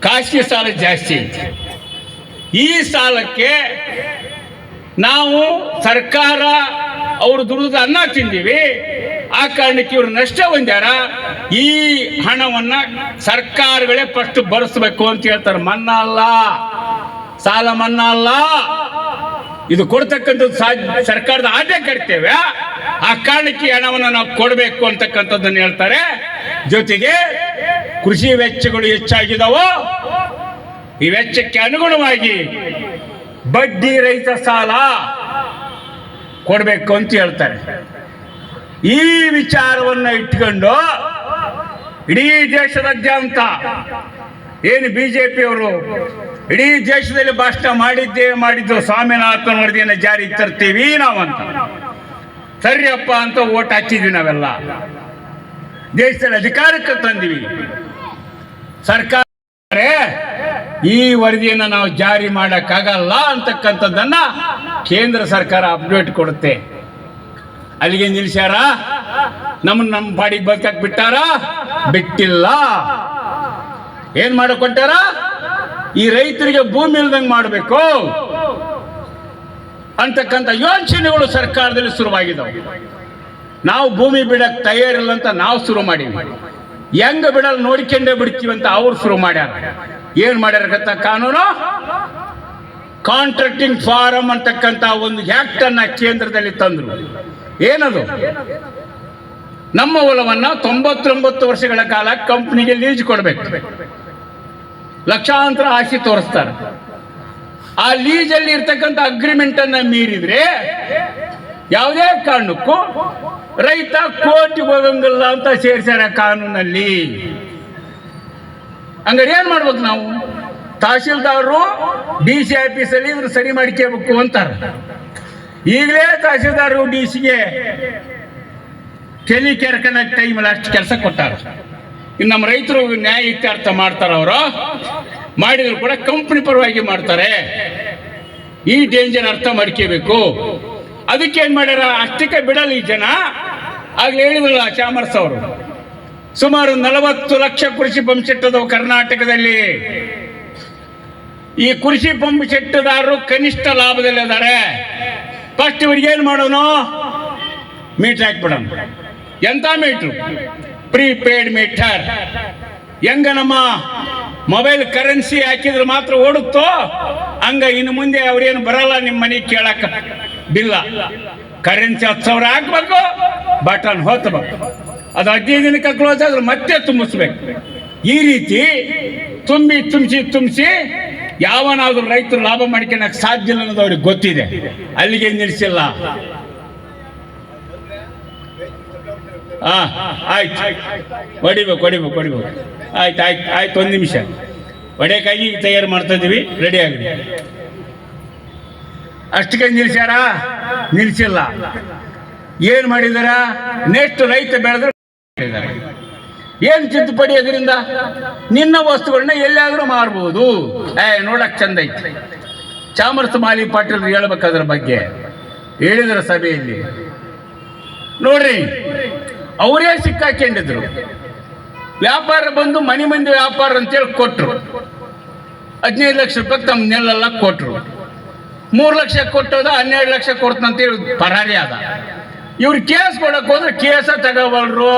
ಖಾಸಗಿ ಸಾಲ ಜಾಸ್ತಿ ಐತೆ. ಈ ಸಾಲಕ್ಕೆ ನಾವು ಸರ್ಕಾರ ಅವರು ದುಡಿದ ಅನ್ನ ತಿಂದೀವಿ, ಆ ಕಾರಣಕ್ಕೆ ಇವರು ನಷ್ಟ ಹೊಂದ್ಯಾರ. ಈ ಹಣವನ್ನ ಸರ್ಕಾರಗಳೇ ಫಸ್ಟ್ ಭರಿಸ್ಬೇಕು ಅಂತ ಹೇಳ್ತಾರೆ. ಮನ್ನಾ ಅಲ್ಲ, ಸಾಲ ಮನ್ನಾ ಅಲ್ಲ, ಇದು ಕೊಡ್ತಕ್ಕಂಥದ್ದು ಸರ್ಕಾರದ ಆದ್ಯ ಕರ್ತವ್ಯ. ಆ ಕಾರಣಕ್ಕೆ ಹಣವನ್ನು ನಾವು ಕೊಡಬೇಕು ಅಂತಕ್ಕಂಥದ್ದನ್ನು ಹೇಳ್ತಾರೆ. ಜೊತೆಗೆ ಕೃಷಿ ವೆಚ್ಚಗಳು ಹೆಚ್ಚಾಗಿದ್ದಾವೋ, ಈ ವೆಚ್ಚಕ್ಕೆ ಅನುಗುಣವಾಗಿ ಬಡ್ಡಿ ರಹಿತ ಸಾಲ ಕೊಡಬೇಕು ಅಂತ ಹೇಳ್ತಾರೆ. ಈ ವಿಚಾರವನ್ನು ಇಟ್ಕೊಂಡು ಇಡೀ ದೇಶದಾದ್ಯಂತ ಏನು ಬಿಜೆಪಿಯವರು ಇಡೀ ದೇಶದಲ್ಲಿ ಭಾಷಣ ಮಾಡಿದ್ದು ಸ್ವಾಮಿನಾಥನ್ ವರದಿಯನ್ನು ಜಾರಿಗೆ ತರ್ತೀವಿ ನಾವಂತ, ಸರಿಯಪ್ಪ ಅಂತ ಓಟ್ ಹಾಕಿದ್ವಿ. ನಾವೆಲ್ಲ ದೇಶದಲ್ಲಿ ಅಧಿಕಾರಕ್ಕೆ ತಂದಿವಿ. ಸರ್ಕಾರ ಈ ವರದಿಯನ್ನು ನಾವು ಜಾರಿ ಮಾಡಕ್ಕಾಗಲ್ಲ ಅಂತಕ್ಕಂಥದ್ದನ್ನ ಕೇಂದ್ರ ಸರ್ಕಾರ ಅಪ್ಡೇಟ್ ಕೊಡುತ್ತೆ. ಅಲ್ಲಿಗೆ ನಿಲ್ಸ್ಯಾರ? ನಮ್ಮ ಪಾಡಿಗೆ ಬದುಕಕ್ಕೆ ಬಿಟ್ಟಾರ? ಬಿಟ್ಟಿಲ್ಲ. ಏನ್ ಮಾಡಿಕೊಟ್ಟಾರ? ಈ ರೈತರಿಗೆ ಭೂಮಿ ಇಲ್ದಂಗೆ ಮಾಡಬೇಕು ಅಂತಕ್ಕಂಥ ಯೋಚನೆಗಳು ಸರ್ಕಾರದಲ್ಲಿ ಶುರುವಾಗಿದ್ದಾವೆ. ನಾವು ಭೂಮಿ ಬಿಡಕ್ಕೆ ತಯಾರಿಲ್ಲ ಅಂತ ನಾವು ಶುರು ಮಾಡೀವಿ. ಹೆಂಗ ಬಿಡಲ್ ನೋಡ್ಕೊಂಡೇ ಬಿಡ್ತೀವಿ ಅಂತ ಅವ್ರು ಶುರು ಮಾಡ್ಯಾರ. ಏನ್ ಮಾಡ್ಯಾರ ಗೊತ್ತಾ? ಕಾನೂನು ಕಾಂಟ್ರಾಕ್ಟಿಂಗ್ ಫಾರಂ ಅಂತಕ್ಕಂಥ ಒಂದು ಆಕ್ಟ್ ಅನ್ನ ಕೇಂದ್ರದಲ್ಲಿ ತಂದ್ರು. ಏನದು? ನಮ್ಮ ಹೊಲವನ್ನ 99 ವರ್ಷಗಳ ಕಾಲ ಕಂಪ್ನಿಗೆ ಲೀಜ್ ಕೊಡ್ಬೇಕು. ಲಕ್ಷಾಂತರ ಆಸ್ತಿ ತೋರಿಸ್ತಾರೆ. ಆ ಲೀಜಲ್ಲಿ ಇರ್ತಕ್ಕಂಥ ಅಗ್ರಿಮೆಂಟ್ ಅನ್ನ ಮೀರಿದ್ರೆ ಯಾವುದೇ ಕಾರಣಕ್ಕೂ ರೈತ ಕೋರ್ಟಿಗೆ ಹೋಗಂಗಿಲ್ಲ ಅಂತ ಸೇರಿಸ್ಯಾರ ಕಾನೂನಲ್ಲಿ. ಹಂಗಾರೆ ಏನ್ ಮಾಡ್ಬೇಕು ನಾವು? ತಹಶೀಲ್ದಾರರು DC ಆಫೀಸಲ್ಲಿ ಇವ್ರು ಸರಿ ಮಾಡ್ಕೋಬೇಕು ಅಂತಾರೆ. ಈಗಲೇ ತಹಶೀಲ್ದಾರರು DC ತಲೆ ಕೆರ್ಕಣಕ್ಕೆ ಟೈಮಲ್ಲಿ ಅಷ್ಟು ಕೆಲಸ ಕೊಟ್ಟಾರ. ಇನ್ನು ನಮ್ಮ ರೈತರು ನ್ಯಾಯ ಇತ್ಯರ್ಥ ಮಾಡ್ತಾರ. ಅವರು ಮಾಡಿದ್ರು ಕೂಡ ಕಂಪ್ನಿ ಪರವಾಗಿ ಮಾಡ್ತಾರೆ. ಈ ಡೇಂಜರ್ ಅರ್ಥ ಮಾಡ್ಕೋಬೇಕು. ಅದಕ್ಕೆ ಏನ್ ಮಾಡ್ಯಾರ? ಅಷ್ಟಕ್ಕೆ ಬಿಡಲ್ಲ ಈ ಜನ. ಆಗ್ಲೇ ಹೇಳಿದ್ರಲ್ಲ ಚಾಮರ್ಸ್ ಅವರು, ಸುಮಾರು 40 ಲಕ್ಷ ಕೃಷಿ ಪಂಪ್ ಸೆಟ್ ಅದಾವ ಕರ್ನಾಟಕದಲ್ಲಿ. ಈ ಕೃಷಿ ಪಂಪ್ ಸೆಟ್ದಾರರು ಕನಿಷ್ಠ ಲಾಭದಲ್ಲಿ ಇದ್ದಾರೆ. ಫಸ್ಟ್ ಇವ್ರಿಗೆ ಏನ್ ಮಾಡೋನು? ಮೀಟರ್ ಹಾಕ್ಬಿಡೋಣ. ಎಂತ ಮೀಟ್ರು? Prepaid metre. ಹೆಂಗ ನಮ್ಮ ಮೊಬೈಲ್ ಕರೆನ್ಸಿ ಹಾಕಿದ್ರೆ ಮಾತ್ರ ಓಡುತ್ತೋ ಹಂಗ ಇನ್ನು ಮುಂದೆ ಅವ್ರೇನು ಬರಲ್ಲ ನಿಮ್ಮ ಮನೆಗೆ ಕೇಳಕ್ಕ ಬಿಲ್ಲ. ಕರೆನ್ಸಿ 10,000 ಹಾಕ್ಬೇಕು, ಬಟನ್ ಹೊತ್ತಬೇಕು. ಅದು 15 ದಿನಕ್ಕೆ ಕ್ಲೋಸ್ ಆದ್ರೆ ಮತ್ತೆ ತುಂಬಿಸ್ಬೇಕು. ಈ ರೀತಿ ತುಂಬಿಸಿ ಯಾವನಾದ್ರೂ ರೈತರು ಲಾಭ ಮಾಡ್ಕೊಳಕ್ ಸಾಧ್ಯ ಇಲ್ಲ ಅನ್ನೋದು ಅವ್ರಿಗೆ ಗೊತ್ತಿದೆ. ಅಲ್ಲಿಗೆ ನಿಲ್ಲಿಸಿಲ್ಲ. ಆಯ್ತು, ಹೊಡಿಬೇಕು. ಆಯ್ತು 1 ನಿಮಿಷ ಹೊಡೆಯಕ್ಕಾಗಿ ತಯಾರು ಮಾಡ್ತಾ ಇದೀವಿ, ರೆಡಿ ಆಗಿದೆ. ಅಷ್ಟಕ್ಕೆ ನಿಲ್ಸಿಲ್ಲ. ಏನ್ ಮಾಡಿದಾರ? ನೆಕ್ಸ್ಟ್ ರೈತ ಬೆಳೆದ್ರೆ ಏನ್ ತಿದ್ದುಪಡಿ? ಅದರಿಂದ ನಿನ್ನ ವಸ್ತುಗಳನ್ನ ಎಲ್ಲಾದ್ರೂ ಮಾರ್ಬೋದು. ನೋಡಕ್ ಚಂದ ಐತಿ. ಚಾಮರ್ಸ್ ಮಾಲಿ ಪಾಟೀಲ್ ಹೇಳ್ಬೇಕು ಅದ್ರ ಬಗ್ಗೆ. ಹೇಳಿದ್ರ ಸಭೆಯಲ್ಲಿ. ನೋಡ್ರಿ, ಅವರೇ ಸಿಕ್ಕಾಕೊಂಡಿದ್ರು. ವ್ಯಾಪಾರ ಬಂದು ಮನೆ ಮಂದಿ ವ್ಯಾಪಾರ ಅಂತೇಳಿ ಕೊಟ್ಟರು. 15 ಲಕ್ಷ ರೂಪಾಯಿ ತಮ್ಮ ನೆಲ್ಲೆಲ್ಲ ಕೊಟ್ಟರು. 3 ಲಕ್ಷ ಕೊಟ್ಟೋದ 12 ಲಕ್ಷ ಕೊಡ್ತಂತೇಳಿ ಪರಾರಿ ಆದ. ಇವ್ರು ಕೇಸ್ ಕೊಡಕ್ಕೆ ಹೋದ್ರೆ ಕೇಸ ತಗೋಬಲ್ರು.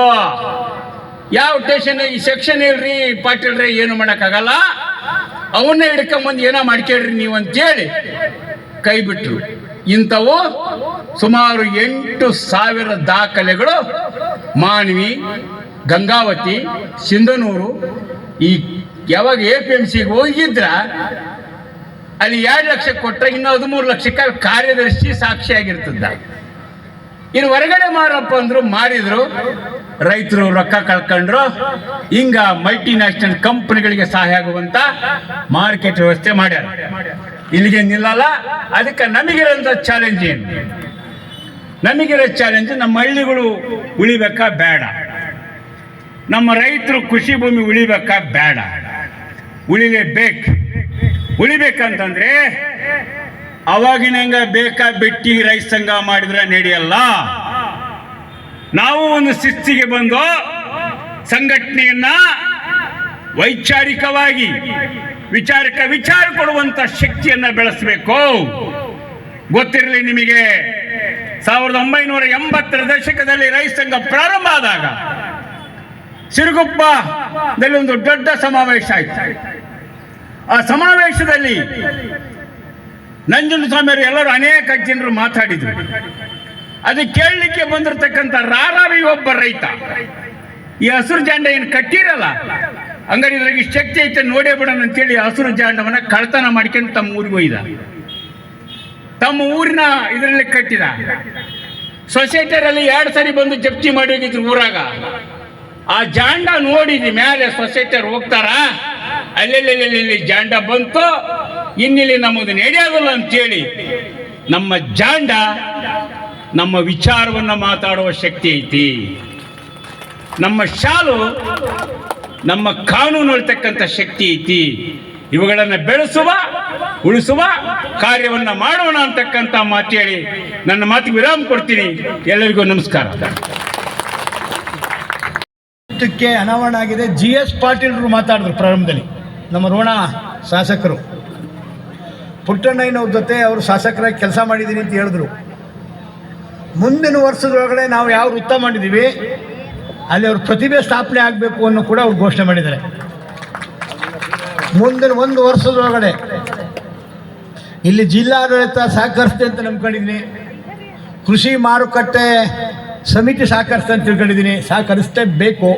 ಯಾವ ಸ್ಟೇಷನ್ ಈ ಸೆಕ್ಷನ್ ಇಲ್ರಿ ಪಾಟೀಲ್ರಿ, ಏನು ಮಾಡೋಕ್ಕಾಗಲ್ಲ, ಅವನ್ನೇ ಹಿಡ್ಕೊಂಬಂದು ಏನೋ ಮಾಡ್ಕೇಳ್ರಿ ನೀವು ಅಂತೇಳಿ ಕೈ ಬಿಟ್ರು. ಇಂಥವು ಸುಮಾರು 8,000 ದಾಖಲೆಗಳು ಮಾನ್ವಿ, ಗಂಗಾವತಿ, ಸಿಂಧನೂರು, ಈ ಯಾವಾಗ APMCಗೆ ಹೋಗಿದ್ರ ಅಲ್ಲಿ 2 ಲಕ್ಷ ಕೊಟ್ಟರೆ ಇನ್ನು 13 ಲಕ್ಷಕ್ಕೆ ಕಾರ್ಯದರ್ಶಿ ಸಾಕ್ಷಿಯಾಗಿರ್ತದ. ಇನ್ನು ಹೊರಗಡೆ ಮಾರಪ್ಪ ಅಂದ್ರು ಮಾರಿದ್ರು, ರೈತರು ರೊಕ್ಕ ಕಳ್ಕೊಂಡ್ರು. ಹಿಂಗ ಮಲ್ಟಿನ್ಯಾಷನಲ್ ಕಂಪನಿಗಳಿಗೆ ಸಹಾಯ ಆಗುವಂತ ಮಾರ್ಕೆಟ್ ವ್ಯವಸ್ಥೆ ಮಾಡ್ಯಾರ. ಇಲ್ಲಿಗೆ ನಿಲ್ಲಲ್ಲ. ಅದಕ್ಕೆ ನಮಗಿರೋಂಥ ಚಾಲೆಂಜ್ ಏನು? ನಮಗಿರೋ ಚಾಲೆಂಜ್ ನಮ್ಮ ಹಳ್ಳಿಗಳು ಉಳಿಬೇಕಾ ಬೇಡ, ನಮ್ಮ ರೈತರು ಕೃಷಿ ಭೂಮಿ ಉಳಿಬೇಕಾ ಬೇಡ? ಉಳಿಲೇಬೇಕು. ಉಳಿಬೇಕಂತಂದ್ರೆ ಅವಾಗಿನಂಗ ಬೇಕಾ ಬಿಟ್ಟಿ ರೈತ ಸಂಘ ಮಾಡಿದ್ರೆ ನಡೆಯಲ್ಲ. ನಾವು ಒಂದು ಶಿಸ್ತಿಗೆ ಬಂದು ಸಂಘಟನೆಯನ್ನ ವೈಚಾರಿಕವಾಗಿ ವಿಚಾರ ಕೊಡುವಂತ ಶಕ್ತಿಯನ್ನ ಬೆಳೆಸಬೇಕು. ಗೊತ್ತಿರಲಿ ನಿಮಗೆ, 1980ರ ದಶಕದಲ್ಲಿ ರೈತ ಸಂಘ ಪ್ರಾರಂಭ ಆದಾಗ ಸಿರುಗುಪ್ಪದಲ್ಲಿ ಒಂದು ದೊಡ್ಡ ಸಮಾವೇಶ ಆಯಿತು. ಆ ಸಮಾವೇಶದಲ್ಲಿ ನಂಜುಂಡಸ್ವಾಮಿಯವರು ಎಲ್ಲರೂ ಅನೇಕ ಜನರು ಮಾತಾಡಿದ್ರು. ಅದು ಕೇಳಲಿಕ್ಕೆ ಬಂದಿರತಕ್ಕಂಥ ರಾರಾವಿ ಒಬ್ಬ ರೈತ ಈ ಹಸಿರು ಜಾಂಡ ಏನು ಕಟ್ಟಿರಲ್ಲ, ಹಂಗಾರೆ ಇದ್ರಾಗ ಶಕ್ತಿ ಐತೆ ನೋಡೇ ಬಿಡೋಣ ಅಂತೇಳಿ ಹಸಿರು ಜಾಂಡವನ್ನ ಕಳ್ತನ ಮಾಡ್ಕೊಂಡು ತಮ್ಮ ಊರಿಗೆ ಒಯ್ದ. ತಮ್ಮ ಊರಿನ ಇದರಲ್ಲಿ ಕಟ್ಟಿದ. ಸೊಸೈಟಿಯಲ್ಲಿ 2 ಸರಿ ಬಂದು ಜಪ್ತಿ ಮಾಡಿ ಹೋಗಿದ್ರು ಊರಾಗ. ಆ ಜಾಂಡ ನೋಡಿದ್ವಿ ಮೇಲೆ ಸೊಸೈಟಿಯರು ಹೋಗ್ತಾರ, ಅಲ್ಲೆಲ್ಲಿ ಜಾಂಡ ಬಂತು, ಇನ್ನಿಲ್ಲಿ ನಮ್ಮದು ನಡೆಯೋದಿಲ್ಲ ಅಂತೇಳಿ ನಮ್ಮ ಜಾಂಡ ನಮ್ಮ ವಿಚಾರವನ್ನು ಮಾತಾಡುವ ಶಕ್ತಿ ಐತಿ. ನಮ್ಮ ಶಾಲು ನಮ್ಮ ಕಾನೂನು ಹೇಳ್ತಕ್ಕಂಥ ಶಕ್ತಿ ಐತಿ. ಇವುಗಳನ್ನು ಬೆಳೆಸುವ ಉಳಿಸುವ ಕಾರ್ಯವನ್ನು ಮಾಡೋಣ ಅಂತಕ್ಕಂಥ ಮಾತು ಹೇಳಿ ನನ್ನ ಮಾತಿಗೆ ವಿರಾಮ ಕೊಡ್ತೀನಿ. ಎಲ್ಲರಿಗೂ ನಮಸ್ಕಾರ. ಅನಾವರಣ ಆಗಿದೆ. GS ಪಾಟೀಲ್ರು ಮಾತಾಡಿದ್ರು ಪ್ರಾರಂಭದಲ್ಲಿ, ನಮ್ಮ ರೋಣ ಶಾಸಕರು. ಪುಟ್ಟಣ್ಣಯ್ಯನವ್ರ ಜೊತೆ ಅವರು ಶಾಸಕರಾಗಿ ಕೆಲಸ ಮಾಡಿದ್ದೀನಿ ಅಂತ ಹೇಳಿದ್ರು. ಮುಂದಿನ ವರ್ಷದೊಳಗಡೆ ನಾವು ಯಾವ ವೃತ್ತ ಮಾಡಿದ್ದೀವಿ ಅಲ್ಲಿ ಅವ್ರ ಪ್ರತಿಭೆ ಸ್ಥಾಪನೆ ಆಗಬೇಕು ಅನ್ನೋ ಕೂಡ ಅವ್ರು ಘೋಷಣೆ ಮಾಡಿದ್ದಾರೆ. ಮುಂದಿನ 1 ವರ್ಷದೊಳಗಡೆ ಇಲ್ಲಿ ಜಿಲ್ಲಾಡಳಿತ ಸಹಕರಿಸ್ತೆ ಅಂತ ನಂಬ್ಕೊಂಡಿದ್ದೀನಿ. ಕೃಷಿ ಮಾರುಕಟ್ಟೆ ಸಮಿತಿ ಸಹಕರಿಸ್ತೆ ಅಂತ ತಿಳ್ಕೊಂಡಿದ್ದೀನಿ. ಸಹಕರಿಸ್ತೇ ಬೇಕು.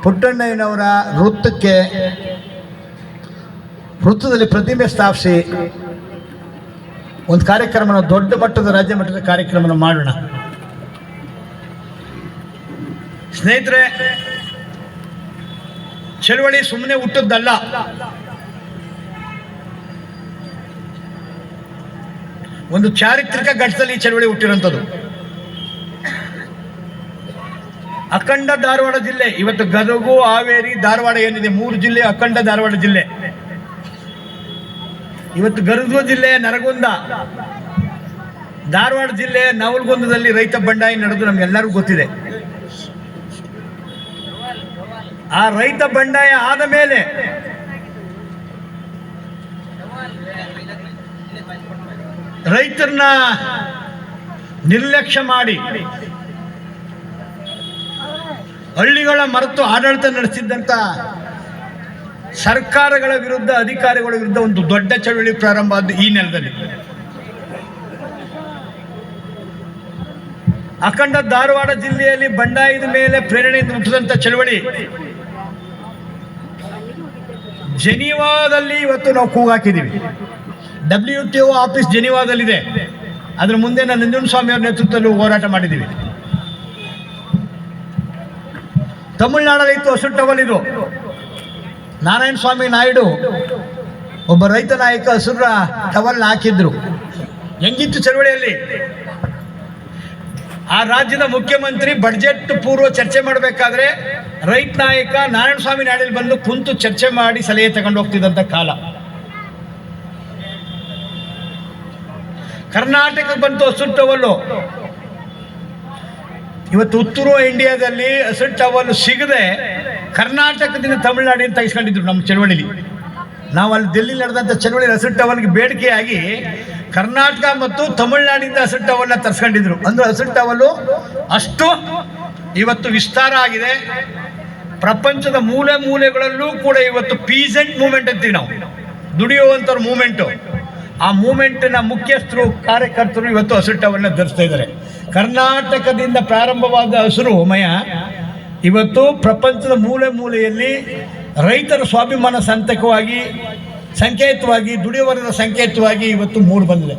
ಪುಟ್ಟಣ್ಣಯ್ಯನವರ ವೃತ್ತದಲ್ಲಿ ಪ್ರತಿಮೆ ಸ್ಥಾಪಿಸಿ ಒಂದು ಕಾರ್ಯಕ್ರಮನ, ದೊಡ್ಡ ಮಟ್ಟದ ರಾಜ್ಯ ಮಟ್ಟದ ಕಾರ್ಯಕ್ರಮನ ಮಾಡೋಣ. ಸ್ನೇಹಿತರೆ, ಚಳವಳಿ ಸುಮ್ಮನೆ ಹುಟ್ಟದ್ದಲ್ಲ. ಒಂದು ಚಾರಿತ್ರಿಕ ಘಟ್ಟದಲ್ಲಿ ಈ ಚಳವಳಿ ಹುಟ್ಟಿರುವಂಥದ್ದು. ಅಖಂಡ ಧಾರವಾಡ ಜಿಲ್ಲೆ, ಇವತ್ತು ಗದಗು, ಹಾವೇರಿ, ಧಾರವಾಡ ಏನಿದೆ 3 ಜಿಲ್ಲೆ ಅಖಂಡ ಧಾರವಾಡ ಜಿಲ್ಲೆ. ಇವತ್ತು ಗದಗ ಜಿಲ್ಲೆ ನರಗುಂದ, ಧಾರವಾಡ ಜಿಲ್ಲೆ ನವಲಗುಂದದಲ್ಲಿ ರೈತ ಬಂಡಾಯ ನಡೆದು ನಮ್ಗೆಲ್ಲರಿಗೂ ಗೊತ್ತಿದೆ. ಆ ರೈತ ಬಂಡಾಯ ಆದ ಮೇಲೆ ರೈತರನ್ನ ನಿರ್ಲಕ್ಷ್ಯ ಮಾಡಿ ಹಳ್ಳಿಗಳ ಮರೆತು ಆಡಳಿತ ನಡೆಸಿದ್ದಂಥ ಸರ್ಕಾರಗಳ ವಿರುದ್ಧ, ಅಧಿಕಾರಿಗಳ ವಿರುದ್ಧ ಒಂದು ದೊಡ್ಡ ಚಳವಳಿ ಪ್ರಾರಂಭ ಆದ್ದು ಈ ನೆಲದಲ್ಲಿ. ಅಖಂಡ ಧಾರವಾಡ ಜಿಲ್ಲೆಯಲ್ಲಿ ಬಂಡಾಯದ ಮೇಲೆ ಪ್ರೇರಣೆಯಿಂದ ಹುಟ್ಟಿದಂಥ ಚಳವಳಿ ಜೆನೀವಾದಲ್ಲಿ ಇವತ್ತು ನಾವು ಕೂಗಾಕಿದ್ದೀವಿ. WTO office ಜೆನೀವಾದಲ್ಲಿದೆ. ಅದ್ರ ಮುಂದೆ ನಾನು ನಂಜುಂಡಸ್ವಾಮಿ ಅವರ ನೇತೃತ್ವದಲ್ಲಿ ಹೋರಾಟ ಮಾಡಿದ್ದೀವಿ. ತಮಿಳುನಾಡಲ್ಲಿ ಇತ್ತು ಹಸಿರು ಟವಲ್. ಇದು ನಾರಾಯಣ ಸ್ವಾಮಿ ನಾಯ್ಡು ಒಬ್ಬ ರೈತ ನಾಯಕ ಹಸಿರ ಟವಲ್ನ ಹಾಕಿದ್ರು. ಹೆಂಗಿತ್ತು ಚಳವಳಿಯಲ್ಲಿ? ಆ ರಾಜ್ಯದ ಮುಖ್ಯಮಂತ್ರಿ ಬಡ್ಜೆಟ್ ಪೂರ್ವ ಚರ್ಚೆ ಮಾಡಬೇಕಾದ್ರೆ ರೈತ ನಾಯಕ ನಾರಾಯಣ ಸ್ವಾಮಿ ನಾಯ್ಡು ಬಂದು ಕುಂತು ಚರ್ಚೆ ಮಾಡಿ ಸಲಹೆ ತಗೊಂಡು ಹೋಗ್ತಿದ್ದಂಥ ಕಾಲ. ಕರ್ನಾಟಕಕ್ಕೆ ಬಂತು ಹಸಿರು ಟವಲ್ಲು. ಇವತ್ತು ಉತ್ತರ ಇಂಡಿಯಾದಲ್ಲಿ ಹಸಿರು ಟವಲ್ ಸಿಗದೆ ಕರ್ನಾಟಕದಿಂದ ತಮಿಳುನಾಡಿನ ತೆಗೆಸ್ಕೊಂಡಿದ್ರು ನಮ್ಮ ಚಳವಳಿಲಿ. ನಾವು ಅಲ್ಲಿ ಡೆಲ್ಲಿ ನಡೆದಂಥ ಚಳವಳಿ ಹಸಿರು ಟವಲ್ಗೆ ಬೇಡಿಕೆಯಾಗಿ ಕರ್ನಾಟಕ ಮತ್ತು ತಮಿಳುನಾಡಿಂದ ಹಸಿರು ಟವಲ್ನ ತರಿಸ್ಕೊಂಡಿದ್ರು. ಅಂದರೆ ಹಸಿರು ಟವಲು ಅಷ್ಟು ಇವತ್ತು ವಿಸ್ತಾರ ಆಗಿದೆ. ಪ್ರಪಂಚದ ಮೂಲೆ ಮೂಲೆಗಳಲ್ಲೂ ಕೂಡ ಇವತ್ತು ಪೀಸೆಂಟ್ ಮೂವ್ಮೆಂಟ್ ಅಂತೀವಿ ನಾವು, ದುಡಿಯುವಂಥವ್ರ ಮೂವ್ಮೆಂಟು. ಆ ಮೂವ್ಮೆಂಟಿನ ಮುಖ್ಯಸ್ಥರು ಕಾರ್ಯಕರ್ತರು ಇವತ್ತು ಹಸಿರು ಟವಲ್ನ ಧರಿಸ್ತಾ ಇದ್ದಾರೆ. ಕರ್ನಾಟಕದಿಂದ ಪ್ರಾರಂಭವಾದ ಹಸಿರು ಮಯ ಇವತ್ತು ಪ್ರಪಂಚದ ಮೂಲೆ ಮೂಲೆಯಲ್ಲಿ ರೈತರ ಸ್ವಾಭಿಮಾನ ಸಂಕೇತವಾಗಿ ದುಡಿಯುವವರ ಸಂಕೇತವಾಗಿ ಇವತ್ತು ಮೂಡಿ ಬಂದಿದೆ.